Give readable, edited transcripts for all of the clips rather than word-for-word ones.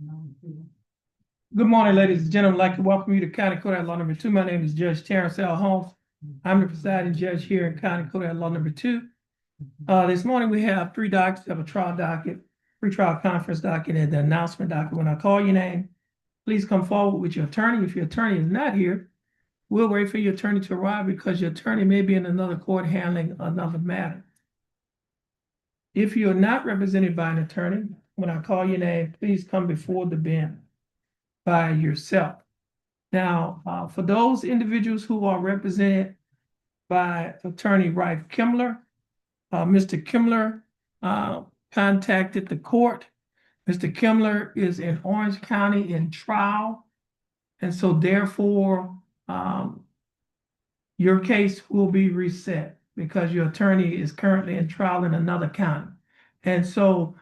Good morning, ladies and gentlemen. I'd like to welcome you to County Court at Law Number 2. My name is Judge Terrence Holmes. I'm the presiding judge here in County Court at Law Number 2. This morning we have three dockets. We have a trial docket, pre-trial conference docket, and the announcement docket. When I call your name, please come forward with your attorney. If your attorney is not here, we'll wait for your attorney to arrive because your attorney may be in another court handling another matter. If you're not represented by an attorney, when I call your name, please come before the bench by yourself. Now, for those individuals who are represented by Attorney Ralph Kimler, Mr. Kimler contacted the court. Mr. Kimler is in Orange County in trial, and so therefore your case will be reset because your attorney is currently in trial in another county. And so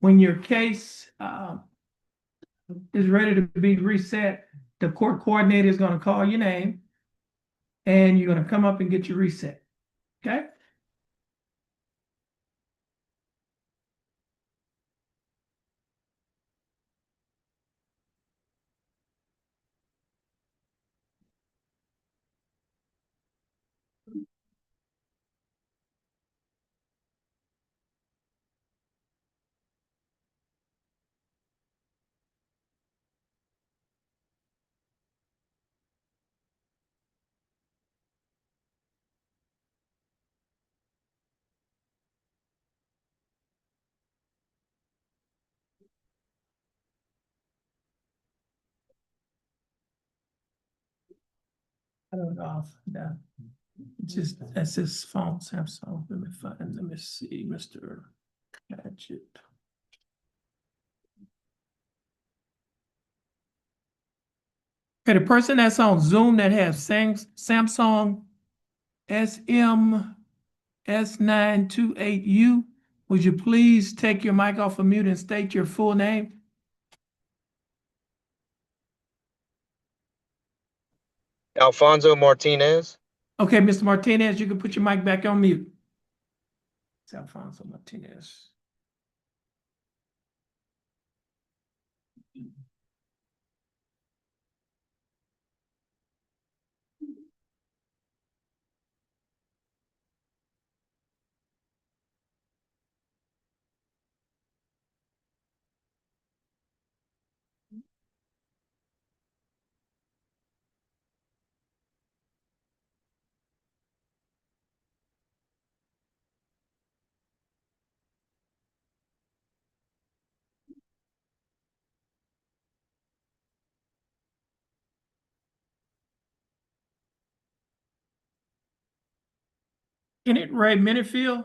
when your case is ready to be reset, the court coordinator is going to call your name and you're going to come up and get your reset. Okay? I don't know. Yeah. Just that's his phone, Samsung. Let me see, Mr. Gadget. Okay, the person that's on Zoom that has Samsung SM S928U, would you please take your mic off of mute and state your full name? Alfonso Martinez. Okay, Mr. Martinez, you can put your mic back on mute. It's Alfonso Martinez. Kenneth Ray Minifield.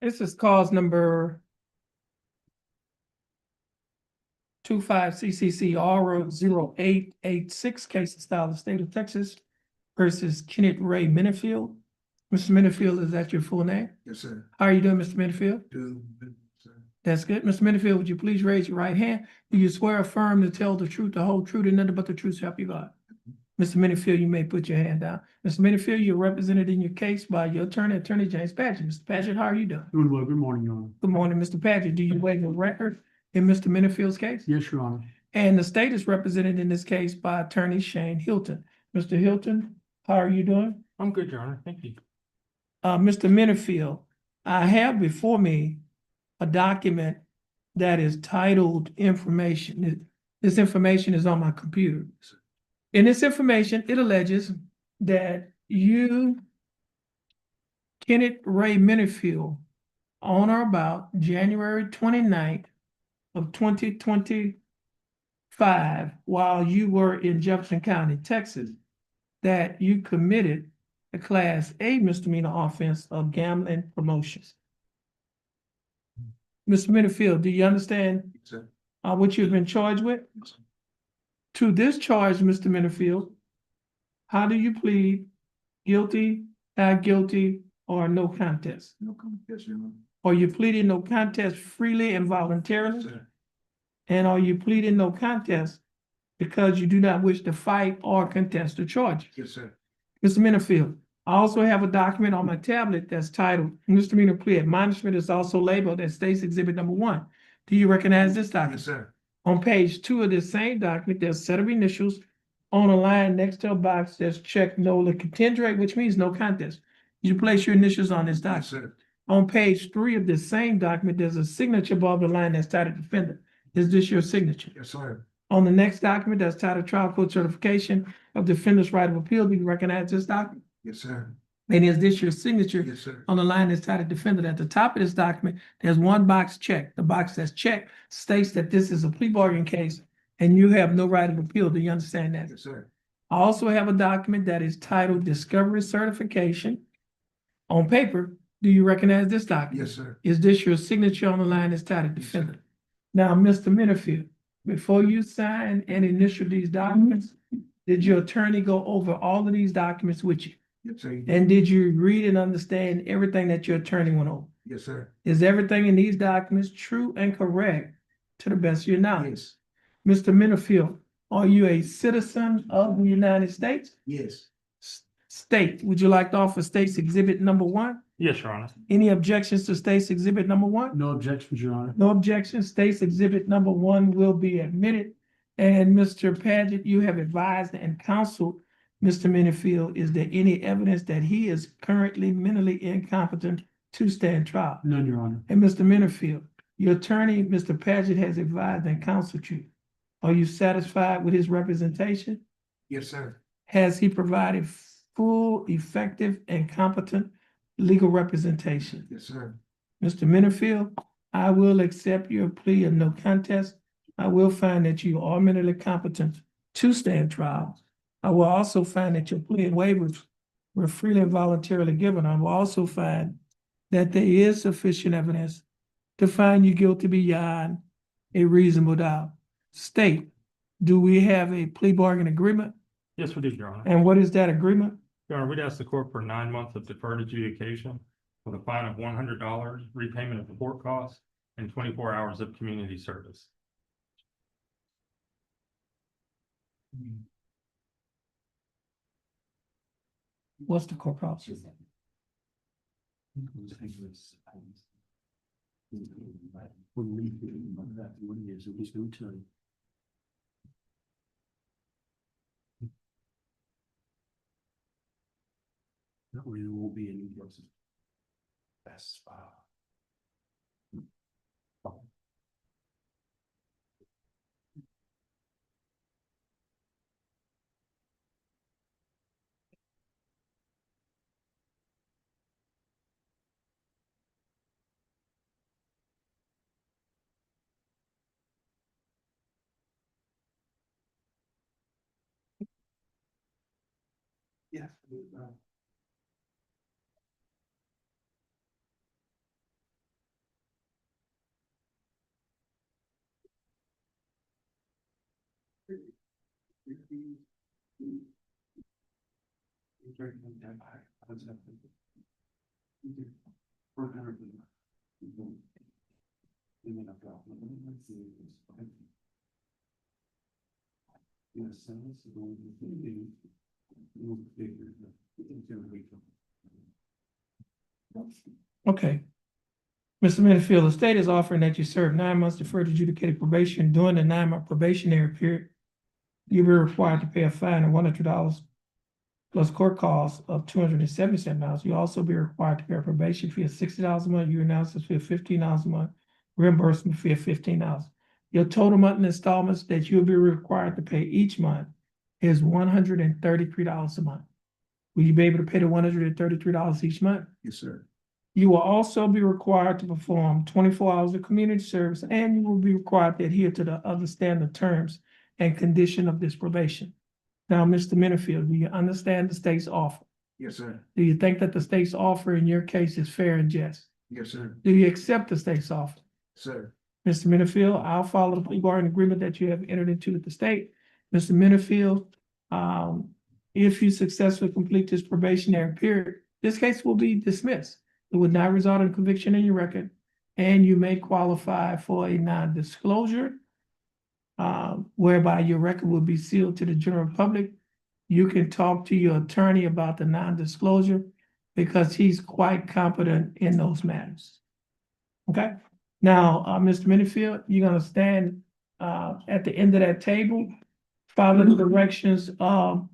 This is cause number 25 CCC R 0886, case of style of state of Texas versus Kenneth Ray Minifield. Mr. Minifield, is that your full name? Yes, sir. How are you doing, Mr. Minifield? Do, sir. That's good. Mr. Minifield, would you please raise your right hand? Do you swear or affirm to tell the truth, the whole truth, and nothing but the truth, so help you God? Mr. Minifield, you may put your hand down. Mr. Minifield, you're represented in your case by your attorney, Attorney James Padgett. Mr. Padgett, how are you doing? Doing well. Good morning, Your Honor. Good morning, Mr. Padgett. Do you waive the record in Mr. Minifield's case? Yes, Your Honor. And the state is represented in this case by Attorney Shane Hilton. Mr. Hilton, how are you doing? I'm good, Your Honor. Thank you. Mr. Minifield, I have before me a document that is titled information. This information is on my computer. In this information, it alleges that you, Kenneth Ray Minifield, on or about January 29th of 2025, while you were in Jefferson County, Texas, that you committed a Class A misdemeanor offense of gambling promotions. Mr. Minifield, do you understand Yes, sir. what you've been charged with? Yes, sir. To this charge, Mr. Minifield, how do you plead? Guilty, not guilty, or no contest? No comment. Yes, Your Honor. Are you pleading no contest freely and voluntarily? Sir. And are you pleading no contest because you do not wish to fight or contest the charges? Yes, sir. Mr. Minifield, I also have a document on my tablet that's titled Misdemeanor Plea Admonishment. Is also labeled as State's Exhibit Number 1. Do you recognize this document? Yes, sir. On page 2 of this same document, there's a set of initials on a line next to a box that's checked nola contendere, which means no contest. You place your initials on this Yes, document. sir. On page 3 of this same document, there's a signature above the line that's titled defendant. Is this your signature? Yes, sir. On the next document that's titled trial court certification of defendant's right of appeal, do you recognize this document? Yes, sir. And is this your signature Yes, sir. on the line that's titled defendant? At the top of this document, there's one box checked. The box that's checked states that this is a plea bargain case and you have no right of appeal. Do you understand that? Yes, sir. I also have a document that is titled discovery certification. On paper, do you recognize this document? Yes, sir. Is this your signature on the line that's titled Yes, sir. defendant? Now, Mr. Minifield, before you sign and initial these documents, did your attorney go over all of these documents with you? Yes, sir. And did you read and understand everything that your attorney went over? Yes, sir. Is everything in these documents true and correct to the best of your knowledge? Yes. Mr. Minifield, are you a citizen of the United States? Yes. State, would you like to offer State's Exhibit Number 1? Yes, Your Honor. Any objections to State's Exhibit Number 1? No objections, Your Honor. No objections. State's Exhibit Number 1 will be admitted. And Mr. Padgett, you have advised and counseled Mr. Minifield. Is there any evidence that he is currently mentally incompetent to stand trial? None, Your Honor. And Mr. Minifield, your attorney, Mr. Padgett, has advised and counseled you. Are you satisfied with his representation? Yes, sir. Has he provided full, effective, and competent legal representation? Yes, sir. Mr. Minifield, I will accept your plea of no contest. I will find that you are mentally competent to stand trial. I will also find that your plea and waivers were freely and voluntarily given. I will also find that there is sufficient evidence to find you guilty beyond a reasonable doubt. State, do we have a plea bargain agreement? Yes, we did, Your Honor. And what is that agreement? Your Honor, we'd ask the court for 9 months of deferred adjudication with a fine of $100, repayment of the court costs, and 24 hours of community service. What's the court cost? That way there won't be any losses. That's Yes. Okay. Mr. Minifield, the state is offering that you serve 9 months deferred adjudicated probation during the 9-month probationary period. You'll be required to pay a fine of $100 plus court costs of $277. You'll also be required to pay a probation fee of $60 a month, your analysis fee of $15 a month, reimbursement fee of $15. Your total monthly installments that you'll be required to pay each month is $133 a month. Will you be able to pay the $133 each month? Yes, sir. You will also be required to perform 24 hours of community service, and you will be required to adhere to the other standard terms and condition of this probation. Now, Mr. Minifield, do you understand the state's offer? Yes, sir. Do you think that the state's offer in your case is fair and just? Yes, sir. Do you accept the state's offer? Sir. Mr. Minifield, I'll follow the plea bargain agreement that you have entered into with the state. Mr. Minifield, if you successfully complete this probationary period, this case will be dismissed. It would not result in conviction in your record, and you may qualify for a non-disclosure, whereby your record will be sealed to the general public. You can talk to your attorney about the non-disclosure because he's quite competent in those matters. Okay? Now, Mr. Minifield, you're gonna stand at the end of that table, follow the directions of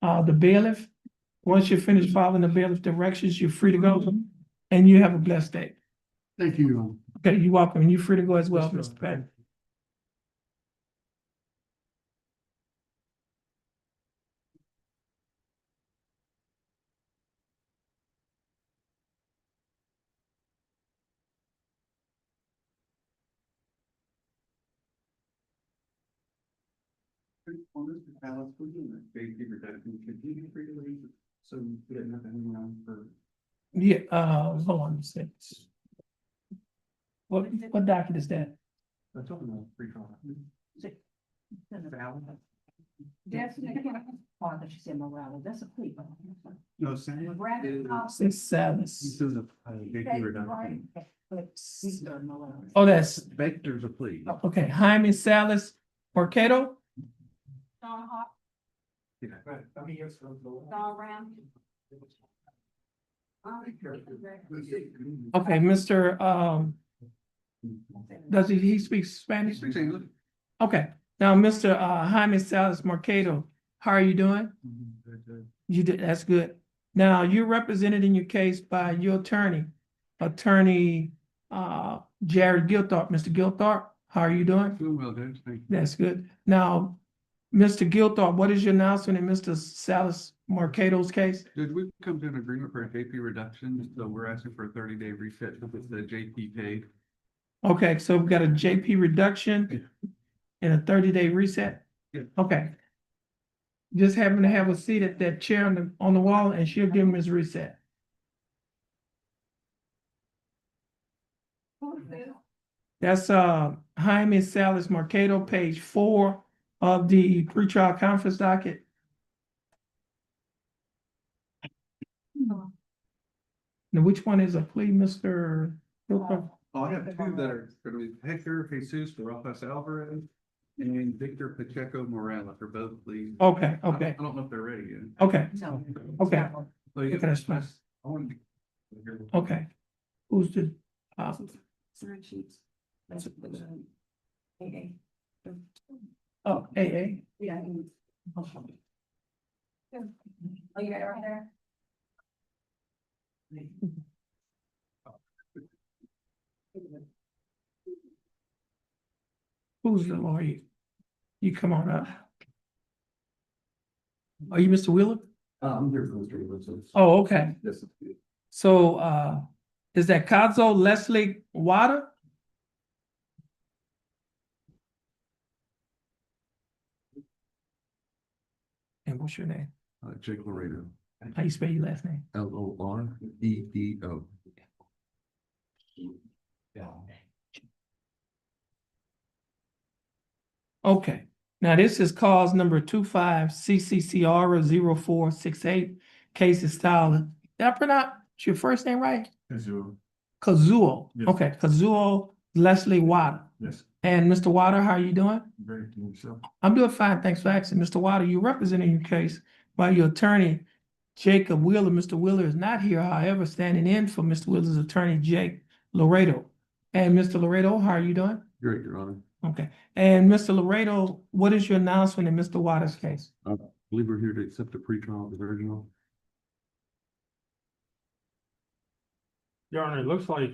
the bailiff. Once you're finished following the bailiff directions, you're free to go, and you have a blessed day. Thank you. Okay, you're welcome, and you're free to go as well, Mr. Patton. So we didn't have to hang around for. Yeah, hold on a second. What docket is that? I told them free call. That's, oh, I thought you said morale, that's a plea. No, Sam. Six Salas. He's doing a big reduction. Oh, that's, Vector's a plea. okay, Jaime Salas Mercado. Don Hawk, Yeah. Don Brown. Okay, Mr. Does he speak Spanish? Speaks English. Okay, now, Mr. Jaime Salas Mercado, how are you doing? You did, that's good. Now, you're represented in your case by your attorney, Attorney Jared Gilthorpe. Mr. Gilthorpe, how are you doing? Doing well, Judge. Thank you. That's good. Now, Mr. Gilthorpe, what is your announcement in Mr. Salas Mercado's case? Judge, we've come to an agreement for a JP reduction, so we're asking for a 30-day reset with the JP paid. Okay, so we've got a JP reduction and a 30-day reset? Yeah. Okay. Just happen to have a seat at that chair on the wall, and she'll give him his reset. That's Jaime Salas Mercado, page 4 of the pretrial conference docket. Now, which one is a plea, Mr. Gilthorpe? Oh, I have two that are gonna be Hector Jesus Barajas Alvarez and Victor Pacheco Morales are both pleased. Okay, okay, I don't know if they're ready yet. okay, No. okay, So, yeah, Okay, that's fine. I wanted to. okay. Who's the, Sign sheets. That's AA. oh, AA? Yeah. Oh, you got it right there? Who's the lawyer? You come on up. Are you Mr. Wheeler? I'm here for Mr. Wilson. Oh, okay. This is good. So, is that Kazo Leslie Water? And what's your name? Jake Laredo. How you spell your last name? Loredo. Okay, Now, this is cause number 25 CCCR 0468. Case is styled. Did I pronounce your first name right? Kazuo. Yes. Okay, Kazuo Leslie Water. Yes. And Mr. Water, how are you doing? Very good, so. I'm doing fine. Thanks for asking. Mr. Water, you're representing your case by your attorney, Jacob Wheeler. Mr. Wheeler is not here, however, standing in for Mr. Wheeler's attorney, Jake Laredo. And Mr. Laredo, how are you doing? Great, Your Honor. Okay. And Mr. Laredo, what is your announcement in Mr. Waters' case? I believe we're here to accept a pretrial diversional. Your Honor, it looks like,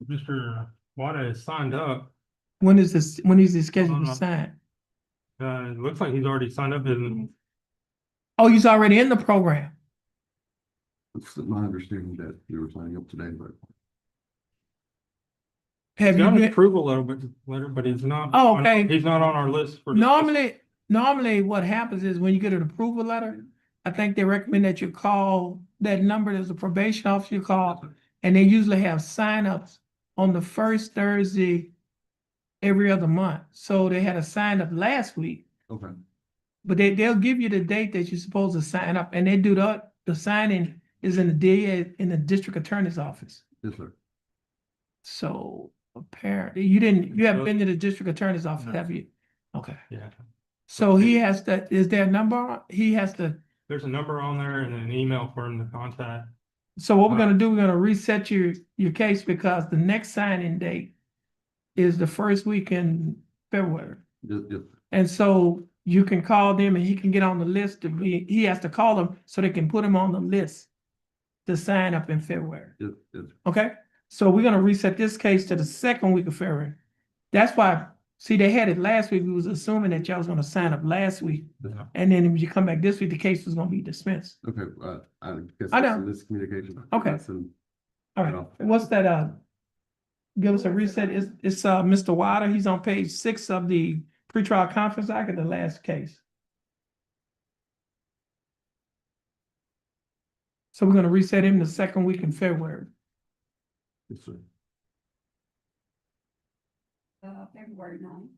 Mr. Wada has signed up. When is this scheduled to Uh-huh. sign? It looks like he's already signed up and Oh, he's already in the program. It's my understanding that we were signing up today, but Have he's you got an been? approval letter, but he's not. Oh, on- okay. He's not on our list for. Normally what happens is when you get an approval letter, I think they recommend that you call that number, there's a probation officer you call, and they usually have signups on the first Thursday every other month. So they had a sign up last week, okay, but they'll give you the date that you're supposed to sign up, and they do the signing is in the DA, in the district attorney's office. yes, sir. So apparently you haven't been to the district attorney's office, No. have you? Okay. Yeah, So he has to, is there a number? He has to, there's a number on there and an email for him to contact. so what we're gonna do, we're gonna reset your case because the next signing date is the first week in February. Yes, yes, And so you can call them and he can get on the list he has to call them so they can put him on the list to sign up in February. yes, yes. Okay? So we're gonna reset this case to the second week of February. That's why, see, they had it last week. We was assuming that y'all was gonna sign up last week. Yeah. And then when you come back this week, the case was gonna be dismissed. Okay, I guess I that's know. a miscommunication. Okay. That's in- All right, what's that, give us a reset. It's Mr. Wilder. He's on page 6 of the pretrial conference docket, the last case. So we're gonna reset him the second week in February. Yes, sir. February 9th.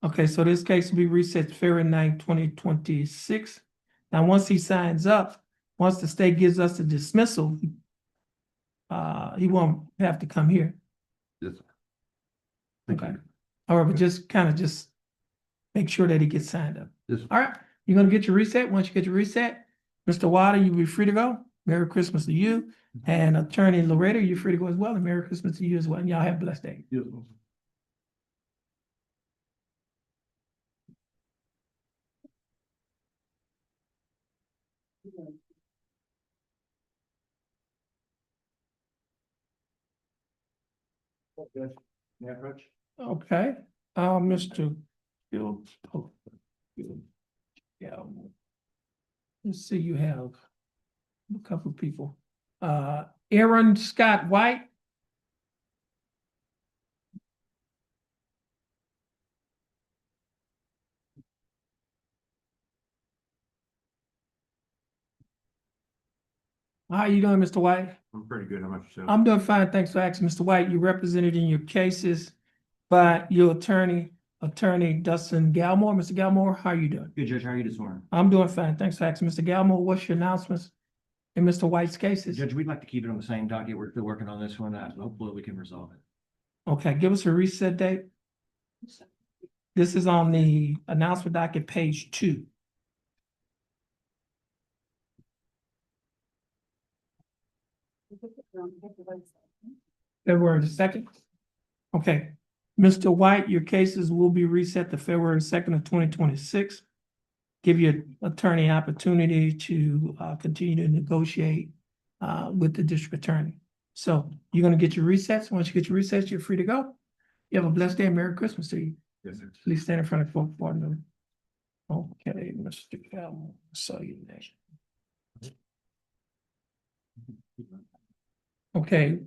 Okay, so this case will be reset February 9th, 2026. Now, once he signs up, once the state gives us a dismissal, he won't have to come here. Yes, sir. Thank Okay. you. All right, but just make sure that he gets signed up. Yes, sir. All right, you're gonna get your reset. Once you get your reset, Mr. Wilder, you'll be free to go. Merry Christmas to you. And Attorney Laredo, you're free to go as well. And Merry Christmas to you as well. And y'all have a blessed day. Yes. Okay, Mr. Bill. Yeah. Let's see, you have a couple of people. Aaron Scott White. How are you doing, Mr. White? I'm pretty good. How about yourself? I'm doing fine. Thanks for asking, Mr. White. You represented in your cases by your attorney, Dustin Galmore. Mr. Galmore, how are you doing? Good, Judge. How are you this morning? I'm doing fine. Thanks for asking, Mr. Galmore. What's your announcements in Mr. White's cases? Judge, we'd like to keep it on the same docket. We're still working on this one. Hopefully we can resolve it. Okay, give us a reset date. This is on the announcement docket, page 2. February the 2nd. Okay, Mr. White, your cases will be reset to February 2nd of 2026. Give your attorney opportunity to continue to negotiate with the district attorney. So you're gonna get your resets. Once you get your resets, you're free to go. You have a blessed day and Merry Christmas to you. Yes, sir. Please stand in front of folks. Okay, Mr. Calhoun, saw you next. Okay,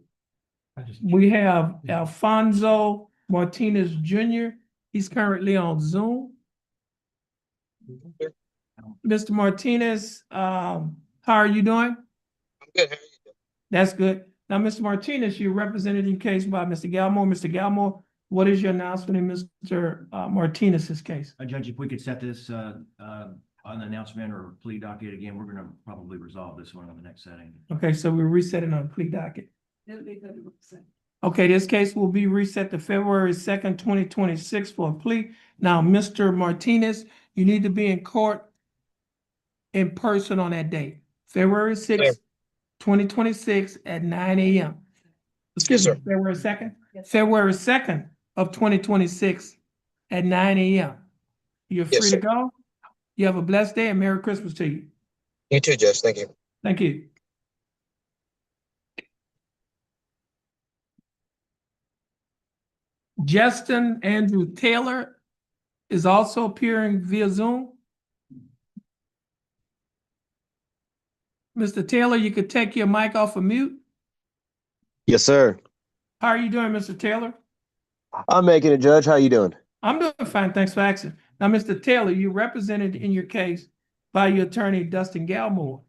I just. we have Alfonso Martinez Jr. He's currently on Zoom. Mr. Martinez, how are you doing? I'm good. How are you doing? That's good. Now, Mr. Martinez, you're represented in case by Mr. Galmore. Mr. Galmore, What is your announcement in Mr. Martinez's case? Judge, if we could set this, on the announcement or plea docket again, we're gonna probably resolve this one on the next setting. Okay, so we're resetting on the plea docket. It'll be good. Okay, this case will be reset to February 2nd, 2026 for a plea. Now, Mr. Martinez, you need to be in court in person on that date, February 6th, 2026 at 9 a.m. Excuse me, Yes, sir. February 2nd? Yes. February 2nd of 2026 at 9 a.m. You're Yes, free sir. to go. You have a blessed day and Merry Christmas to you. You too, Judge. Thank you. Thank you. Justin Andrew Taylor is also appearing via Zoom. Mr. Taylor, you could take your mic off of mute. Yes, sir. How are you doing, Mr. Taylor? I'm making it, Judge. How you doing? I'm doing fine. Thanks for asking. Now, Mr. Taylor, you represented in your case by your attorney, Dustin Galmore.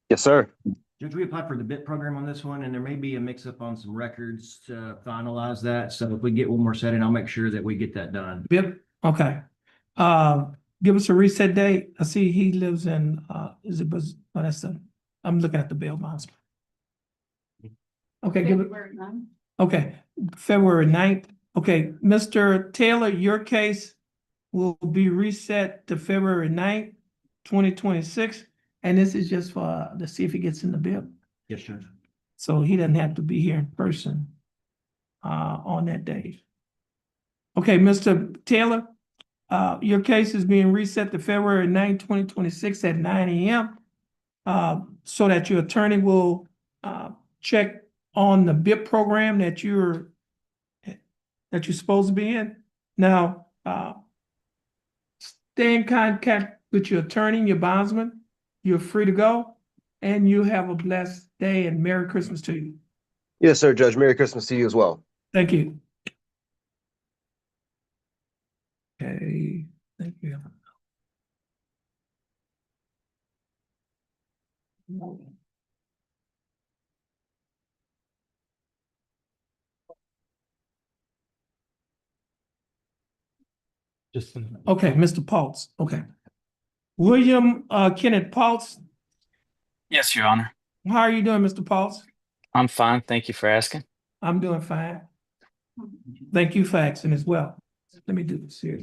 Yes, sir. Judge, we applied for the BIT program on this one, and there may be a mix-up on some records to finalize that. So if we get one more setting, I'll make sure that we get that done. Yep. Okay. Give us a reset date. I see he lives in, I'm looking at the bail bonds. Okay, give it. February 9th. Okay, February 9th. Okay, Mr. Taylor, your case will be reset to February 9th, 2026. And this is just for, to see if he gets in the bill. Yes, Judge. So he doesn't have to be here in person on that day. Okay, Mr. Taylor, your case is being reset to February 9th, 2026 at 9 a.m. So that your attorney will check on the BIP program that you're supposed to be in. Now, stay in contact with your attorney and your bondsman. You're free to go, and you have a blessed day and Merry Christmas to you. Yes, sir, Judge. Merry Christmas to you as well. Thank you. Okay, thank you. Just in- Okay, Mr. Paults, okay. William Kenneth Paults, Yes, Your Honor. how are you doing, Mr. Paults? I'm fine. Thank you for asking. I'm doing fine. Thank you for asking as well. Let me do this here.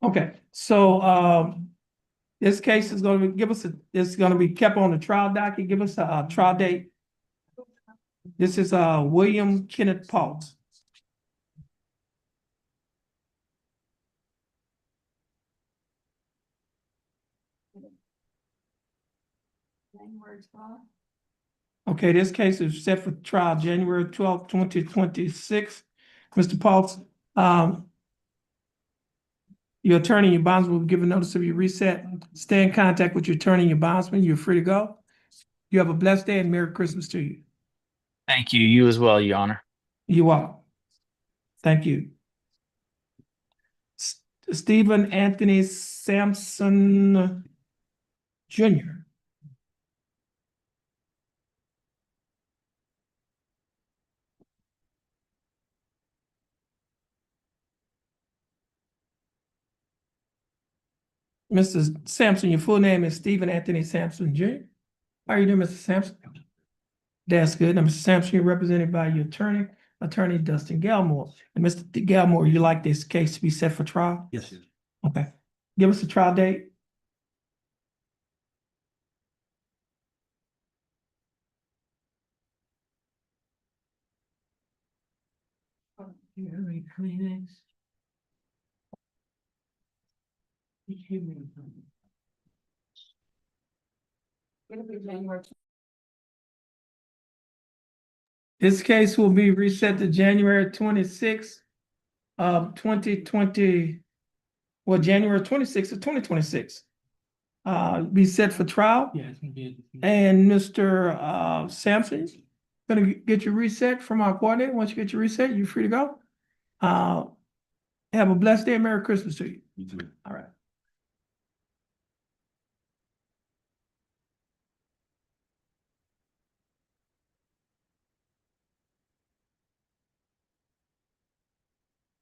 Okay, so this case is gonna give us it's gonna be kept on the trial docket. Give us a trial date. This is William Kenneth Paults. January 12th. Okay, this case is set for trial January 12th, 2026. Mr. Paults, your attorney and your bondsman will give a notice of your reset. Stay in contact with your attorney and your bondsman. You're free to go. You have a blessed day and Merry Christmas to you. Thank you. You as well, Your Honor. You are. Thank you. Stephen Anthony Sampson Jr. Mr. Sampson, your full name is Stephen Anthony Sampson Jr. How are you doing, Mr. Sampson? That's good. Now, Mr. Sampson, you're represented by your attorney Dustin Galmore. And Mr. Galmore, you like this case to be set for trial? Yes, Judge. Okay. Give us a trial date. It'll be January. This case will be reset to January 26th of 2020, well, January 26th of 2026. Be set for trial. Yeah, it's gonna be. And Mr. Sampson, gonna get your reset from our coordinator. Once you get your reset, you're free to go. Have a blessed day. Merry Christmas to you. You too. All right.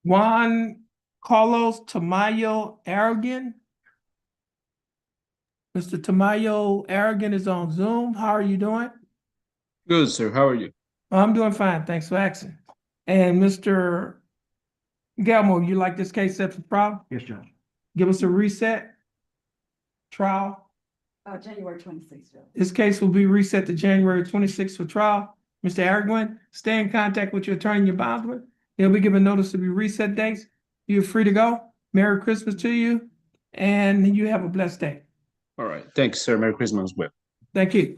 Juan Carlos Tamayo Aragon. Mr. Tamayo Aragon is on Zoom. How are you doing? Good, sir. How are you? I'm doing fine. Thanks for asking. And Mr. Galmo, you like this case set for trial? Yes, Judge. Give us a reset. Trial. January 26th. This case will be reset to January 26th for trial. Mr. Aragorn, stay in contact with your attorney you're bound with. He'll be given notice to be reset dates. You're free to go. Merry Christmas to you, and you have a blessed day. All right. Thanks, sir. Merry Christmas as well. Thank you.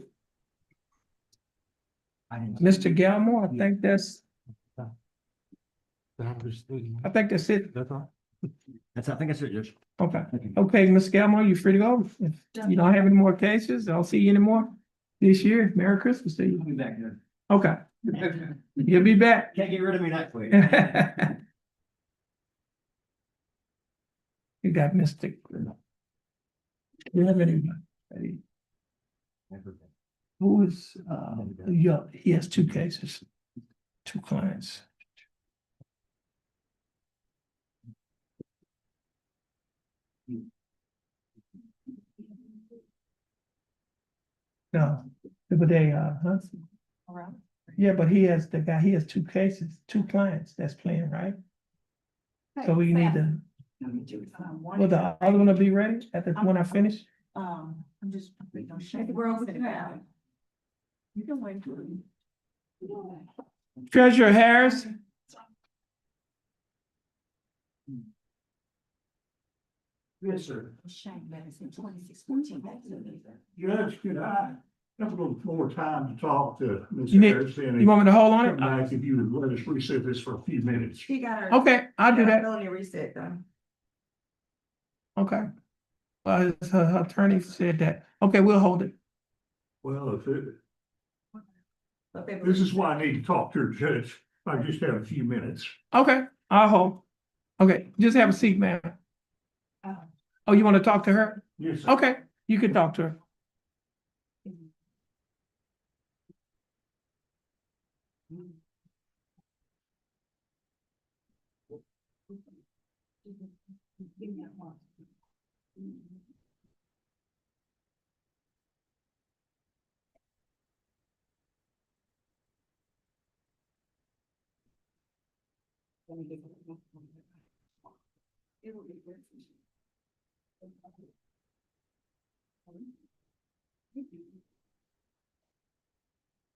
I didn't- Mr. Galmore, I think that's it. That's all. I think that's it, Judge. Okay. Thank you. Okay, Mr. Galmore, you free to go. If you don't have any more cases, I'll see you anymore this year. Merry Christmas to I'll you. be back, Judge. Okay, you'll be back. Can't get rid of me that quick. You got Mr. You have anybody? Who is, yeah, he has two cases, two clients. No, but they, yeah, but he has, the guy, he has two cases, two clients that's playing, right? So we need to, will the other one will be ready at the, when I finish? I'm just. We're over there. You can wait for me. Treasurer Harris? Yes, sir. Shame that it's in 2614. Judge, could I have a little more time to talk to Ms. You need- Harris? You want me to hold on Come it? back if you would let us reset this for a few minutes. She got her. Okay, I'll do that. Ability reset though. Okay. Her attorney said that. Okay, we'll hold it. Well, this is why I need to talk to her, Judge. I just have a few minutes. Okay, I'll hold. Okay, just have a seat, ma'am. Oh, you want to talk to her? Yes, sir. Okay, you can talk to her.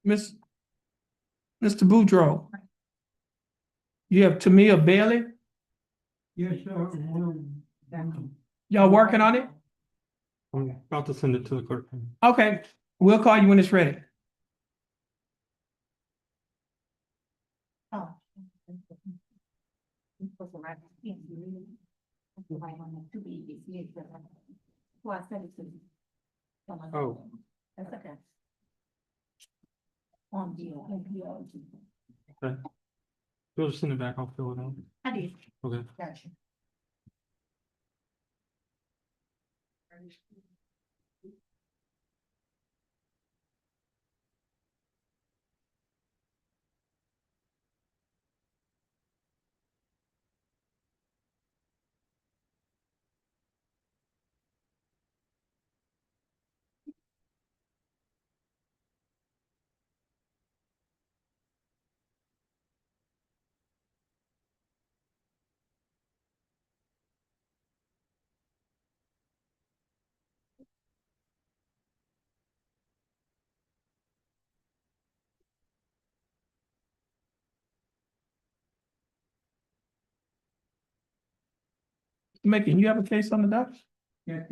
Mr. Boudreaux. You have Tamia Bailey? Yes, sir. Y'all working on it? I'm about to send it to the clerk. Okay, we'll call you when it's ready. Oh. Well, I sent it to you. Oh. That's okay. On deal. Okay. You'll just send it back. I'll fill it out. I did. Okay. Gotcha. Making, you have a case on the docket? Your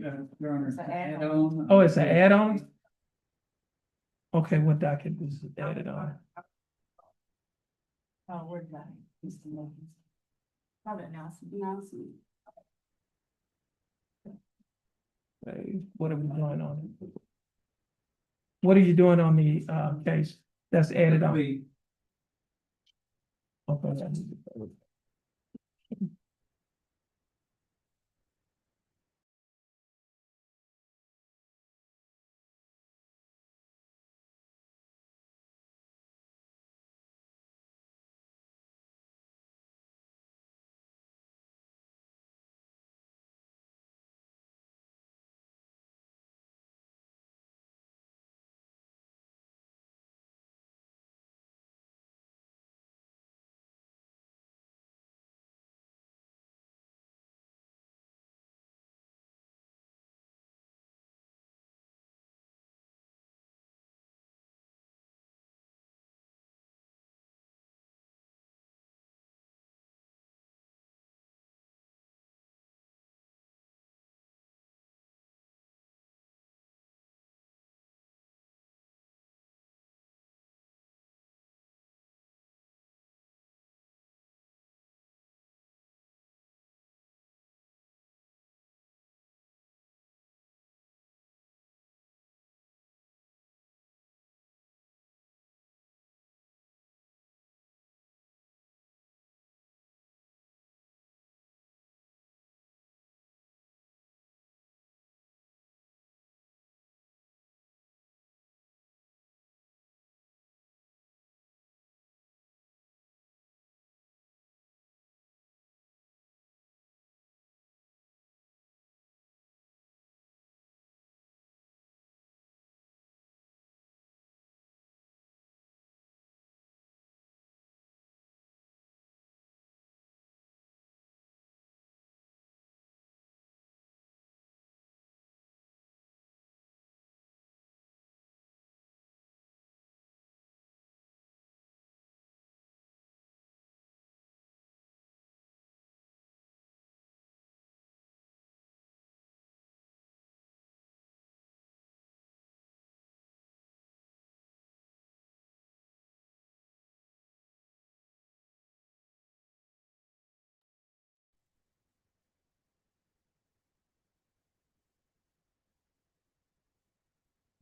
It's an add-on. Oh, it's an add-on? Okay, what docket is it added on? Oh, where's that? Mr. Wilkins. Probably announcement. Hey, what are we doing on it? What are you doing on the case that's added on? Okay.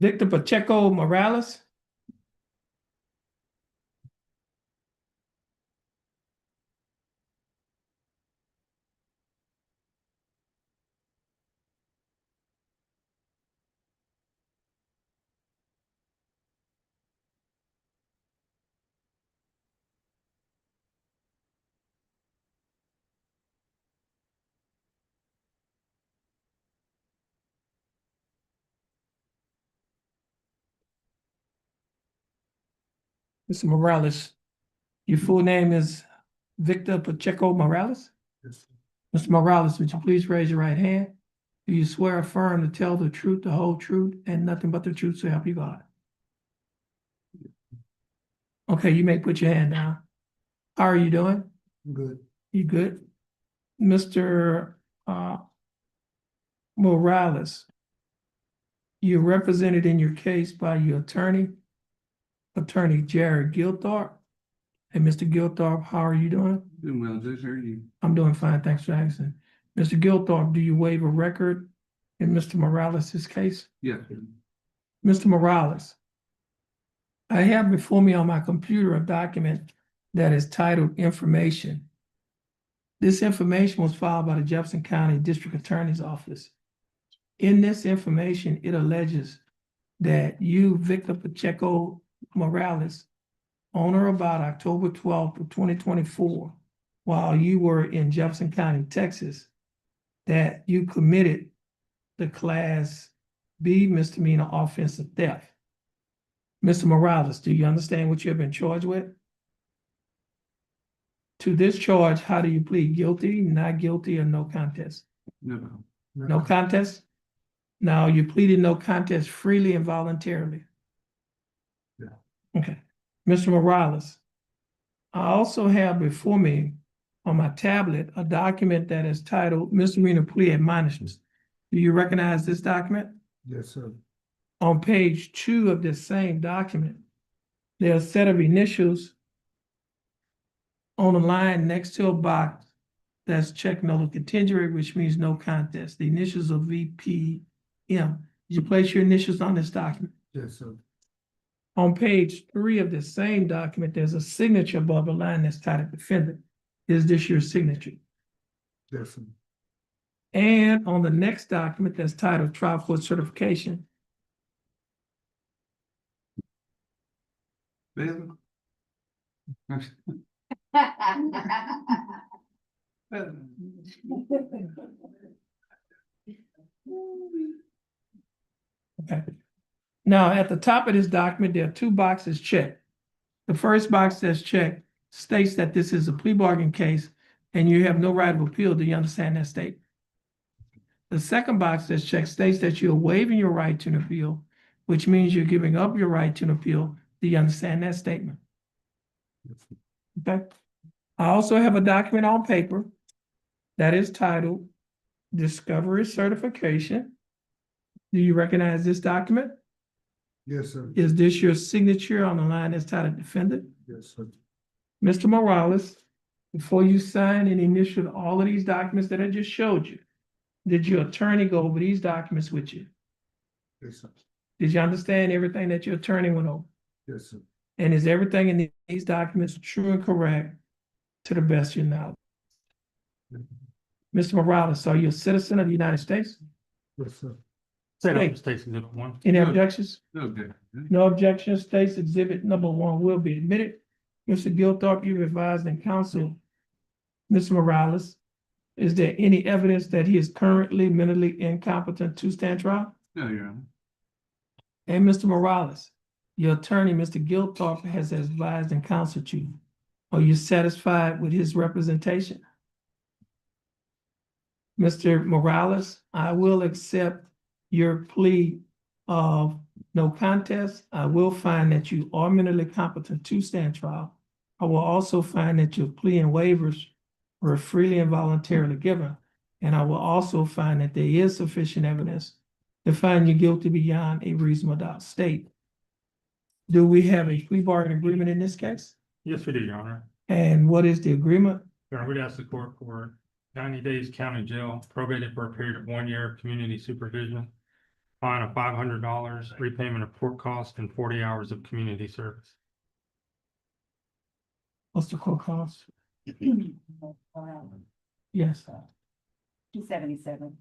Victor Pacheco Morales. Mr. Morales, your full name is Victor Pacheco Morales? Yes, sir. Mr. Morales, would you please raise your right hand? Do you swear or affirm to tell the truth, the whole truth, and nothing but the truth, so help you God? Okay, you may put your hand down. How are you doing? Good. You good? Mr. Morales, you're represented in your case by your attorney, Attorney Jared Gilthorpe. Hey, Mr. Gilthorpe, how are you doing? Doing well, Judge, how are you? I'm doing fine, thanks for asking. Mr. Gilthorpe, do you waive a record in Mr. Morales' case? Yes. Mr. Morales, I have before me on my computer a document that is titled Information. This information was filed by the Jefferson County District Attorney's Office. In this information, it alleges that you, Victor Pacheco Morales, on or about October 12th of 2024, while you were in Jefferson County, Texas, that you committed the Class B misdemeanor offense of theft. Mr. Morales, do you understand what you have been charged with? To this charge, how do you plead? Guilty, not guilty, or no contest? No. No contest? Now, you pleaded no contest freely and voluntarily. Yeah. Okay. Mr. Morales, I also have before me on my tablet a document that is titled Misdemeanor Plea Admonishments. Do you recognize this document? Yes, sir. On page 2 of this same document, there are a set of initials on the line next to a box that's checked no contingent, which means no contest. The initials of VPM. Did you place your initials on this document? Yes, sir. On page 3 of the same document, there's a signature above a line that's titled Defendant. Is this your signature? Yes, sir. And on the next document that's titled Trial Court Certification, Bailey? okay. Now, at the top of this document, there are 2 boxes checked. The first box that's checked states that this is a plea bargain case and you have no right of appeal. Do you understand that statement? The second box that's checked states that you're waiving your right to an appeal, which means you're giving up your right to an appeal. Do you understand that statement? Okay. I also have a document on paper that is titled Discovery Certification. Do you recognize this document? Yes, sir. Is this your signature on the line that's titled Defendant? Yes, sir. Mr. Morales, before you sign and initial all of these documents that I just showed you, did your attorney go over these documents with you? Yes, sir. Did you understand everything that your attorney went over? Yes, sir. And is everything in these documents true and correct to the best of your knowledge? Mr. Morales, are you a citizen of the United States? Yes, sir. State Hey. of States Exhibit 1. Any No. objections? Okay. No objections. States Exhibit number 1 will be admitted. Mr. Gilthorpe, you've advised and counseled Mr. Morales. Is there any evidence that he is currently mentally incompetent to stand trial? No, Your Honor. And Mr. Morales, your attorney, Mr. Gilthorpe, has advised and counseled you. Are you satisfied with his representation? Mr. Morales, I will accept your plea of no contest. I will find that you are mentally competent to stand trial. I will also find that your plea and waivers were freely and voluntarily given. And I will also find that there is sufficient evidence to find you guilty beyond a reasonable doubt. State, do we have a plea bargain agreement in this case? Yes, we do, Your Honor. And what is the agreement? Your Honor, we'd ask the court for 90 days county jail, probated for a period of 1 year of community supervision, fine of $500, repayment of court costs, and 40 hours of community service. What's the court cost? Yes. 277.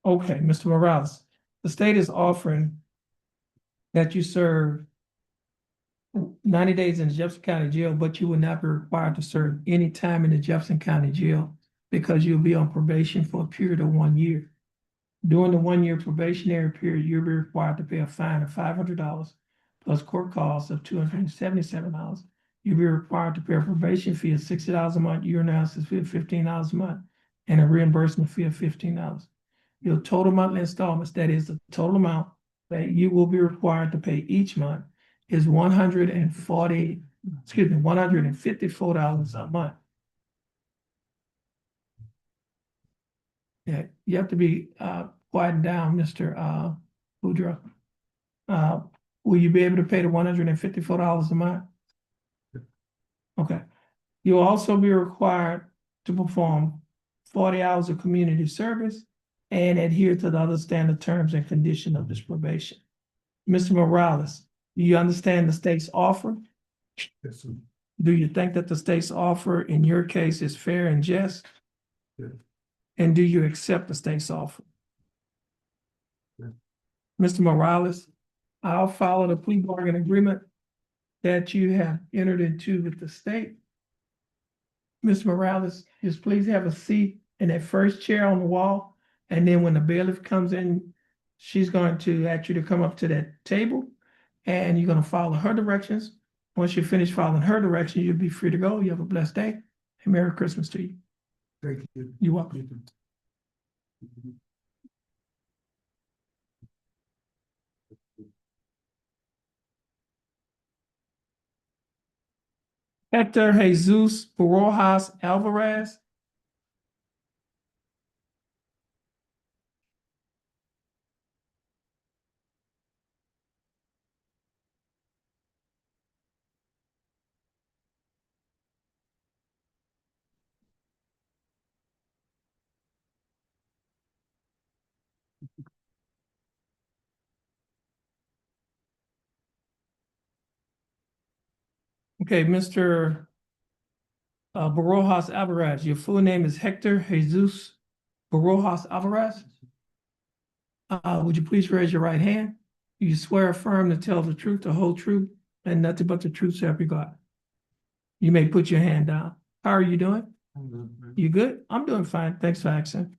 Okay, Mr. Morales, the state is offering that you serve 90 days in the Jefferson County Jail, but you will not be required to serve any time in the Jefferson County Jail because you'll be on probation for a period of 1 year. During the 1 year probationary period, you'll be required to pay a fine of $500 plus court costs of $277. You'll be required to pay a probation fee of $60 a month, urinalysis fee of $15 a month, and a reimbursement fee of $15. Your total monthly installments, that is the total amount that you will be required to pay each month, is $154 a month. Yeah, you have to be quieting down, Mr. Boudreaux. Will you be able to pay the $154 a month? Okay. You'll also be required to perform 40 hours of community service and adhere to the other standard terms and conditions of this probation. Mr. Morales, do you understand the state's offer? Yes, sir. Do you think that the state's offer in your case is fair and just? Yes. And do you accept the state's offer? Yes. Mr. Morales, I'll follow the plea bargain agreement that you have entered into with the state. Mr. Morales, just please have a seat in that first chair on the wall. And then when the bailiff comes in, she's going to ask you to come up to that table and you're going to follow her directions. Once you finish following her directions, you'll be free to go. You have a blessed day and Merry Christmas to you. Thank you. You're welcome. Hector Jesus Barajas Alvarez. Okay, Mr. Barajas Alvarez, your full name is Hector Jesus Barajas Alvarez. Would you please raise your right hand? You swear affirm to tell the truth, the whole truth, and nothing but the truth, so help you God. You may put your hand down. How are you doing? You good? I'm doing fine. Thanks for asking.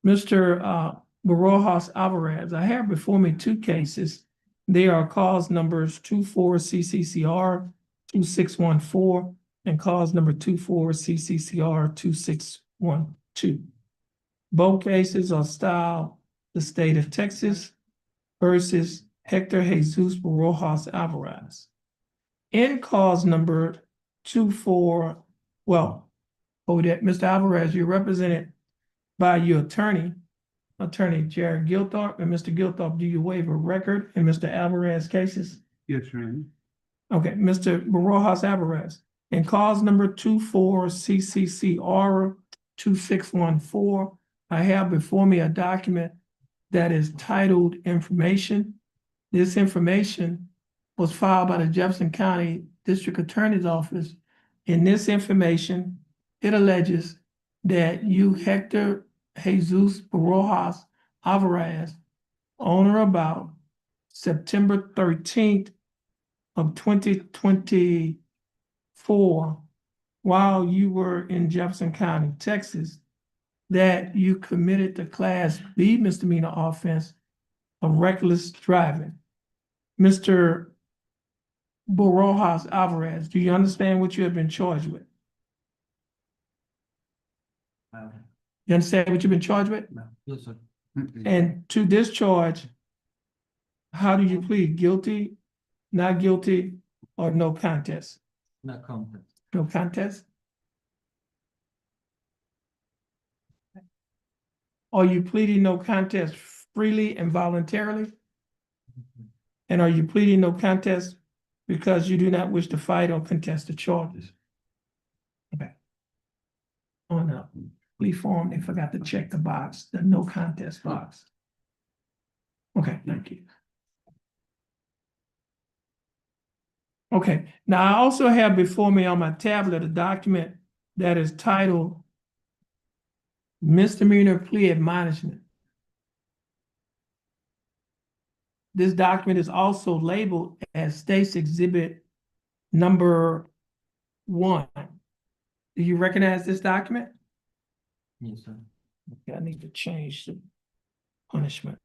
Mr. Barajas Alvarez, I have before me two cases. They are cause numbers 24CCCR 2614 and cause number 24CCCR 2612. Both cases are styled the state of Texas versus Hector Jesus Barajas Alvarez. In cause number 24, Mr. Alvarez, you're represented by your attorney, Attorney Jared Gilthorpe. And Mr. Gilthorpe, do you waive a record in Mr. Alvarez cases? Yes, Your Honor. Okay, Mr. Barajas Alvarez. In cause number 24CCCR 2614, I have before me a document that is titled information. This information was filed by the Jefferson County District Attorney's Office. In this information, it alleges that you, Hector Jesus Barajas Alvarez, on or about September 13th, of 2024, while you were in Jefferson County, Texas, that you committed the Class B misdemeanor offense of reckless driving. Mr. Borojas Alvarez, do you understand what you have been charged with? You understand what you've been charged with? Yes, sir. And to this charge, how do you plead? Guilty, not guilty, or no contest? Not confident. No contest? Are you pleading no contest freely and voluntarily? And are you pleading no contest because you do not wish to fight or contest the charges? Okay. On the plea form, they forgot to check the box, the no contest box. Okay, thank you. Okay, now I also have before me on my tablet a document that is titled Misdemeanor Plea Admonishment. This document is also labeled as State's Exhibit number 1. Do you recognize this document? Yes, sir. Okay, I need to change the punishment.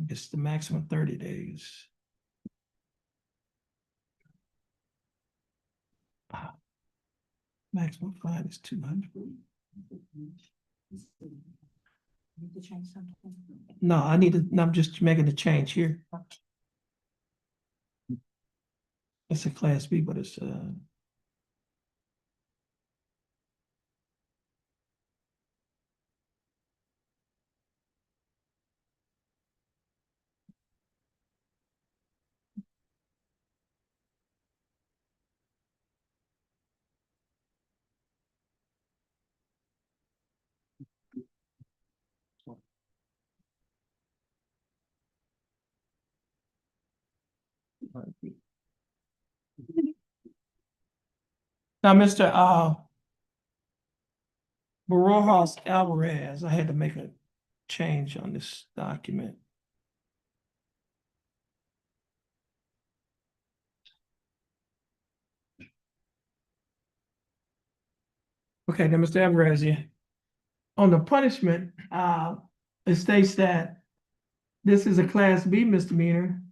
It's the maximum 30 days. Maximum fine is 200. Need to change something. No, I'm just making a change here. It's a Class B, but it's now, Mr. Borojas Alvarez, I had to make a change on this document. Okay, now, Mr. Alvarez, yeah. On the punishment, it states that this is a Class B misdemeanor.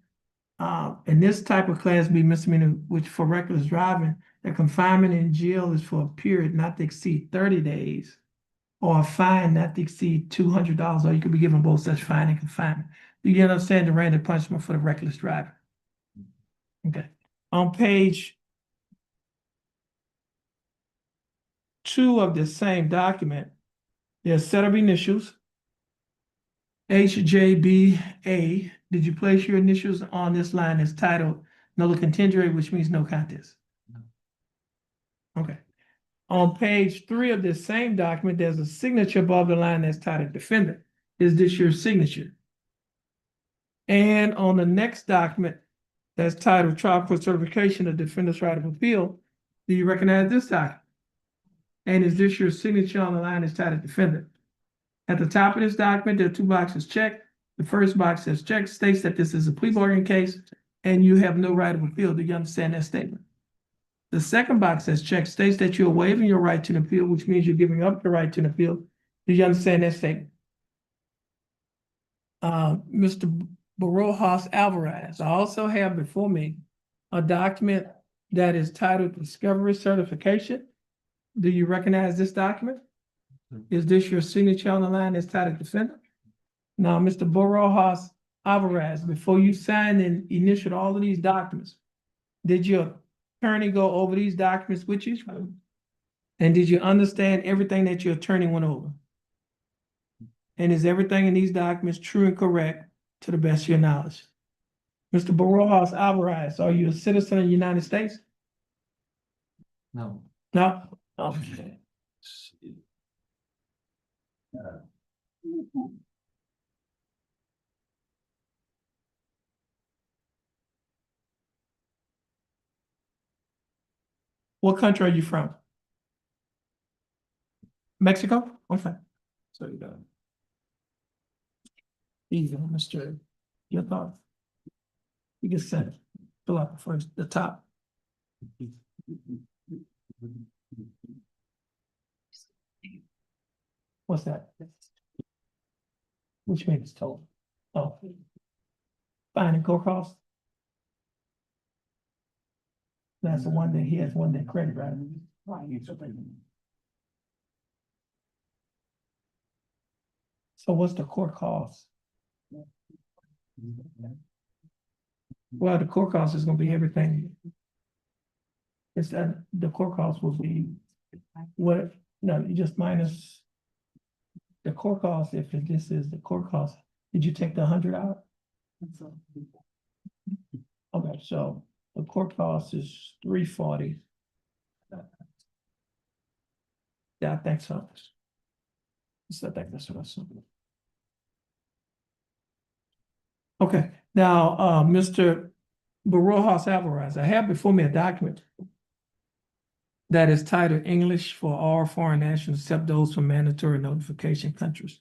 And this type of Class B misdemeanor, which for reckless driving, the confinement in jail is for a period not to exceed 30 days, or a fine not to exceed $200, or you could be given both such fine and confinement. Do you understand the range of punishment for the reckless driving? Okay. On page 2 of the same document, there's a set of initials. HJBA. Did you place your initials on this line that's titled nolo contendere, which means no contest? No. Okay. On page 3 of this same document, there's a signature above the line that's titled defendant. Is this your signature? And on the next document that's titled trial court certification of defendant's right of appeal, do you recognize this document? And is this your signature on the line that's titled defendant? At the top of this document, there are 2 boxes checked. The first box says check, states that this is a plea bargain case and you have no right of appeal. Do you understand that statement? The second box says check, states that you're waiving your right to an appeal, which means you're giving up your right to an appeal. Do you understand that statement? Mr. Borojas Alvarez, I also have before me a document that is titled Discovery Certification. Do you recognize this document? Is this your signature on the line that's titled defendant? Now, Mr. Borojas Alvarez, before you signed and initialed all of these documents, did your attorney go over these documents with you? And did you understand everything that your attorney went over? And is everything in these documents true and correct to the best of your knowledge? Mr. Borojas Alvarez, are you a citizen of the United States? No. No? Okay. What country are you from? Mexico? Okay. So you got easy, Mr. Your thought. You can send, fill out the top. What's that? Which means total. Oh. Fine and core cost. That's the one that he has one day credit, right? So what's the core cost? Well, the core cost is gonna be everything. It's that, the core cost will be what, no, you just minus the core cost, if this is the core cost, did you take the 100 out? Okay, so the core cost is 340. Yeah, I think so. So I think that's what I said. Okay, now, Mr. Barojas Alvarez, I have before me a document that is titled English for all foreign nationals except those from mandatory notification countries.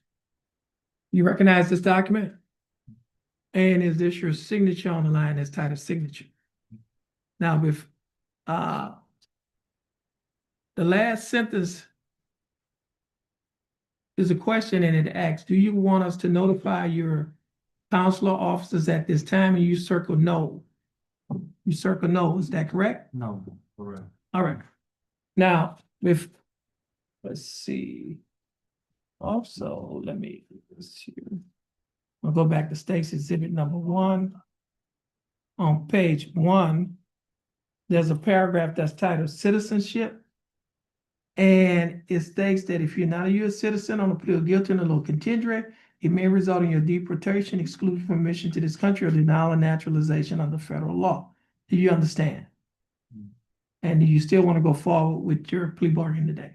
You recognize this document? And is this your signature on the line that's titled signature? Now, with the last sentence is a question and it asks, do you want us to notify your consular officers at this time? And you circle no. You circle no, is that correct? No, correct. All right. Now, with, let's see. Also, let me, let's see. I'll go back to State's Exhibit number 1. On page 1, there's a paragraph that's titled Citizenship. And it states that if you're not a U.S. citizen on a plea of guilty in a low contingent, it may result in your deportation, exclusion from admission to this country, or denial of naturalization under federal law. Do you understand? And do you still want to go forward with your plea bargain today?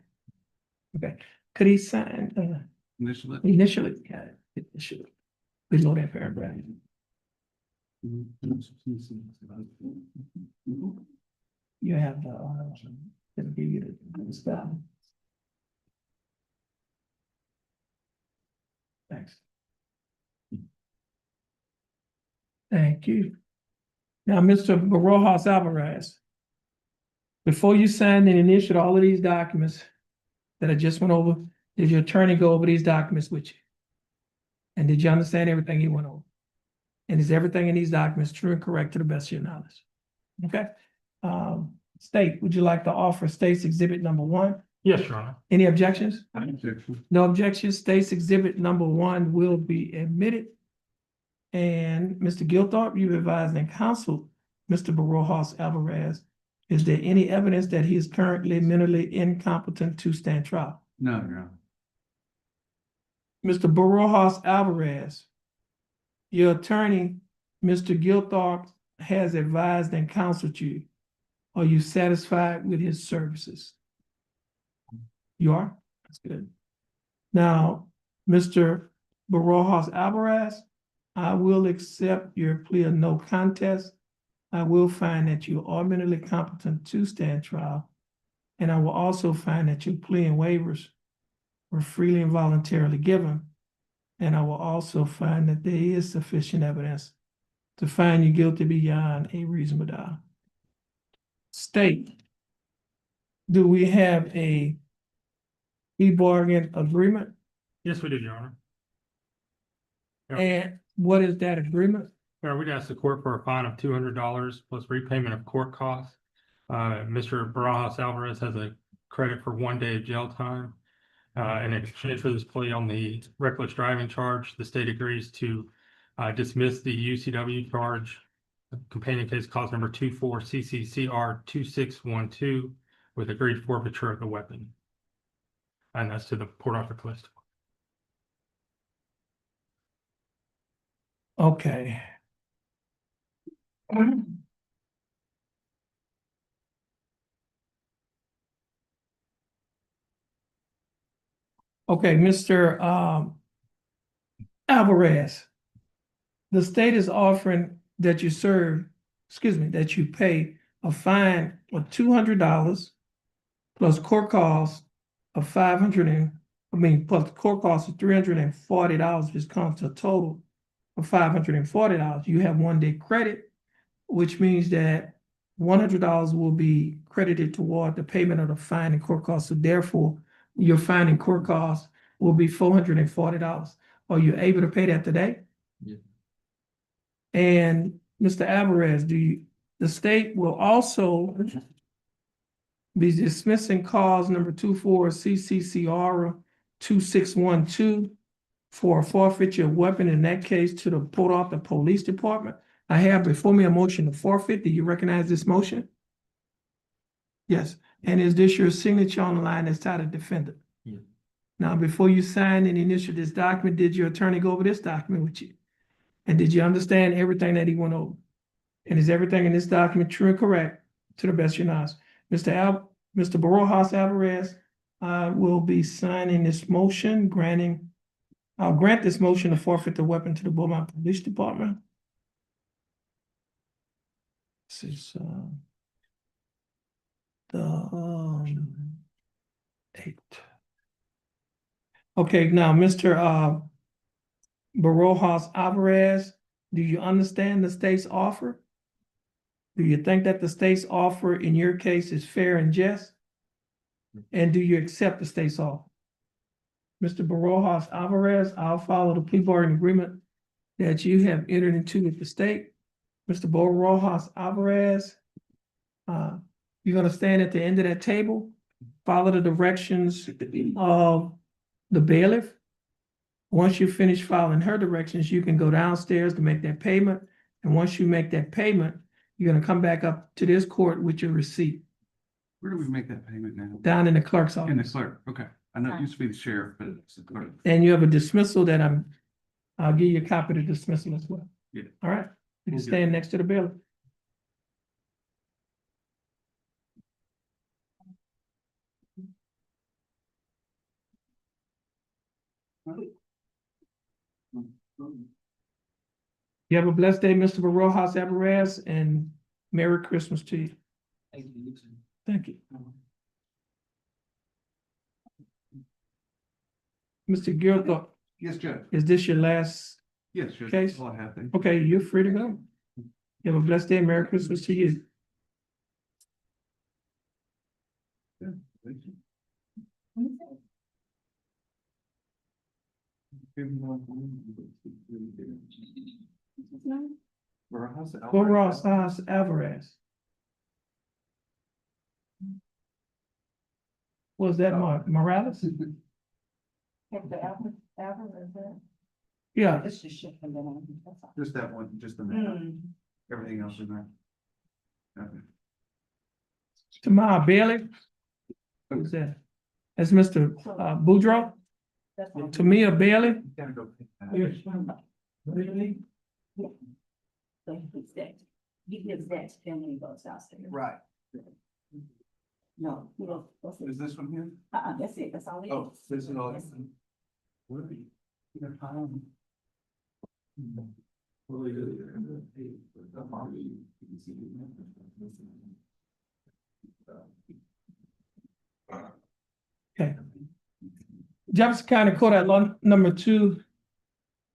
Okay. Could he sign Initially. initially? Yeah, initially. Below that paragraph. You have the, it'll give you the stuff. Thanks. Thank you. Now, Mr. Barojas Alvarez, before you signed and initialed all of these documents that I just went over, did your attorney go over these documents with you? And did you understand everything he went over? And is everything in these documents true and correct to the best of your knowledge? Okay. State, would you like to offer State's Exhibit number 1? Yes, Your Honor. Any objections? Objection. No objections. State's Exhibit number 1 will be admitted. And Mr. Gilthorpe, you advised and counseled Mr. Barojas Alvarez. Is there any evidence that he is currently mentally incompetent to stand trial? No, Your Honor. Mr. Barojas Alvarez, your attorney, Mr. Gilthorpe, has advised and counseled you. Are you satisfied with his services? You are? That's good. Now, Mr. Barojas Alvarez, I will accept your plea of no contest. I will find that you are mentally competent to stand trial. And I will also find that your plea and waivers were freely and voluntarily given. And I will also find that there is sufficient evidence to find you guilty beyond a reasonable doubt. State, do we have a plea bargain agreement? Yes, we did, Your Honor. Yeah. And what is that agreement? We'd ask the court for a fine of $200 plus repayment of court costs. Mr. Barajas Alvarez has a credit for 1 day of jail time. In exchange for this plea on the reckless driving charge, the state agrees to dismiss the UCW charge, companion case cause number 24 CCCR 2612 with agreed forfeiture of the weapon. And that's to the Port Arthur Police. Okay. Okay, Mr. Alvarez, the state is offering that you that you pay a fine of $200 plus court costs of plus court costs of $340, which comes to a total of $540. You have 1 day credit which means that $100 will be credited toward the payment of the fine and court costs. So therefore, your fine and court costs will be $440. Are you able to pay that today? Yeah. And Mr. Alvarez, the state will also be dismissing cause number 24 CCCR 2612 for a forfeiture of weapon, in that case to the Port Arthur Police Department. I have before me a motion to forfeit. Do you recognize this motion? Yes. And is this your signature on the line that's titled defendant? Yeah. Now, before you signed and initialed this document, did your attorney go over this document with you? And did you understand everything that he went over? And is everything in this document true and correct to the best of your knowledge? Mr. Barajas Alvarez, will be signing this motion, I'll grant this motion to forfeit the weapon to the Beaumont Police Department. This is, the, 8. Okay, now, Mr. Barajas Alvarez, do you understand the state's offer? Do you think that the state's offer in your case is fair and just? And do you accept the state's offer? Mr. Barajas Alvarez, I'll follow the plea bargaining agreement that you have entered into with the state. Mr. Barajas Alvarez, you're gonna stand at the end of that table, follow the directions of the bailiff. Once you finish following her directions, you can go downstairs to make that payment. And once you make that payment, you're gonna come back up to this court with your receipt Where do we make that payment now? down in the clerk's In the office. clerk, okay. I know it used to be the sheriff, but it's the clerk. And you have a dismissal that I'll give you a copy of the dismissal as well. Yeah. All right, you can We'll get stand next to the bailiff. You have a blessed day, Mr. Barajas Alvarez, and Merry Christmas to you. Thank you. Mr. Gilthorpe, Yes, Judge. is this your last? Yes, Judge. Case? That's all I have. Thank you. Okay, you're free to go. You have a blessed day, Merry Christmas to you. Yeah, thank you. Barajas Alvarez. Was that Morales? Yeah, It's just shifting down. That's all. Just that one, just the minute. Mm. Everything else is there. Okay. Tamar Bailey. Who's that? That's Mr. Boudreaux. That's all. Tamia Bailey. You gotta go pick that. Really? So he's that. He gives that to him when he goes downstairs. Right. No, he goes, that's it. Is this one here? That's it, that's all it is. Oh, this is all. That's it. What are you? You're fine. Well, Okay. Jefferson County Court at Law number 2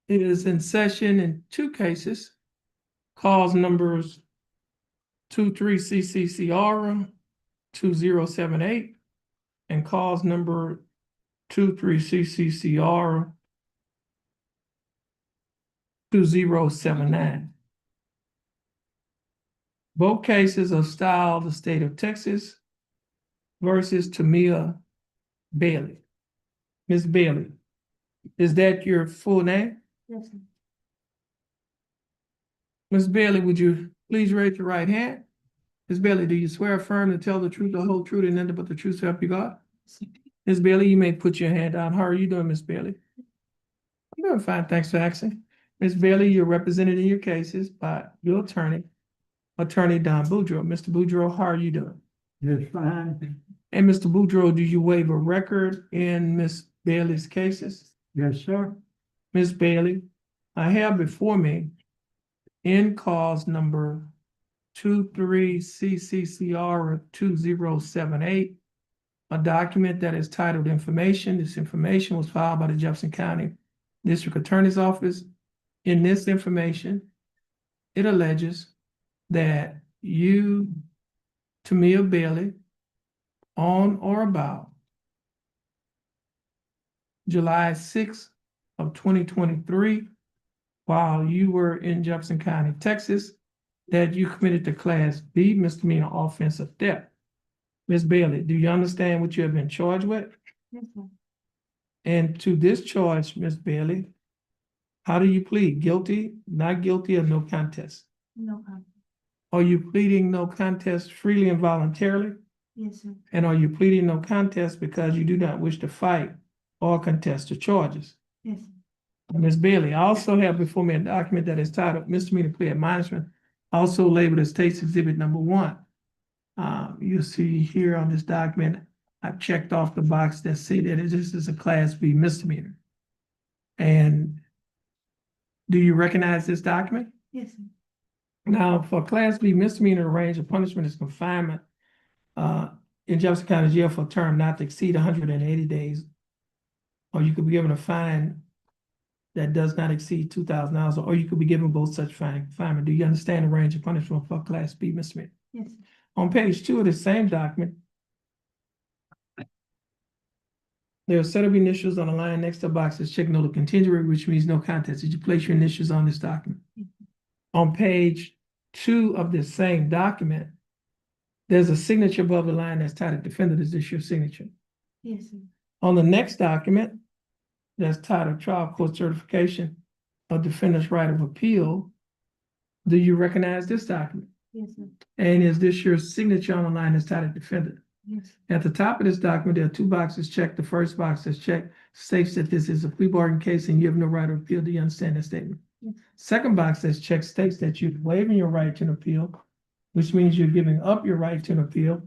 is in session in 2 cases. Cause numbers 23 CCCR 2078 and cause number 23 CCCR 2079. Both cases are styled the state of Texas versus Tamia Bailey. Ms. Bailey, is that your full name? Yes, sir. Ms. Bailey, would you please raise your right hand? Ms. Bailey, do you swear affirm to tell the truth, the whole truth, and nothing but the truth, so help you God? Ms. Bailey, you may put your hand down. How are you doing, Ms. Bailey? I'm doing fine, thanks for asking. Ms. Bailey, you're represented in your cases by your attorney, Attorney Don Boudreaux. Mr. Boudreaux, how are you doing? Just fine. And Mr. Boudreaux, do you waive a record in Ms. Bailey's cases? Yes, sir. Ms. Bailey, I have before me in cause number 23 CCCR 2078, a document that is titled information. This information was filed by the Jefferson County District Attorney's Office. In this information, it alleges that you, Tamia Bailey, on or about July 6th of 2023, while you were in Jefferson County, Texas, that you committed the Class B misdemeanor offense of theft. Ms. Bailey, do you understand what you have been charged with? Yes, sir. And to this charge, Ms. Bailey, how do you plead? Guilty, not guilty, or no contest? No problem. Are you pleading no contest freely and voluntarily? Yes, sir. And are you pleading no contest because you do not wish to fight or contest the charges? Yes, sir. Ms. Bailey, I also have before me a document that is titled misdemeanor plea admonishment, also labeled as State's Exhibit Number 1. You'll see here on this document, I've checked off the box that say that this is a Class B misdemeanor. And do you recognize this document? Yes, sir. Now, for Class B misdemeanor, the range of punishment is confinement in Jefferson County Jail for a term not to exceed 180 days, or you could be given a fine that does not exceed $2,000, or you could be given both such fine and confinement. Do you understand the range of punishment for Class B misdemeanor? Yes, sir. On page 2 of the same document, there are a set of initials on the line next to the box that's check no to contingent, which means no contest. Did you place your initials on this document? On page 2 of this same document, there's a signature above the line that's titled defendant. Is this your signature? Yes, sir. On the next document, that's titled trial court certification of defendant's right of appeal, do you recognize this document? Yes, sir. And is this your signature on the line that's titled defendant? Yes. At the top of this document, there are 2 boxes checked. The first box that's checked states that this is a plea bargain case and you have no right of appeal. Do you understand that statement? Yes. Second box that's checked states that you're waiving your right to an appeal, which means you're giving up your right to an appeal.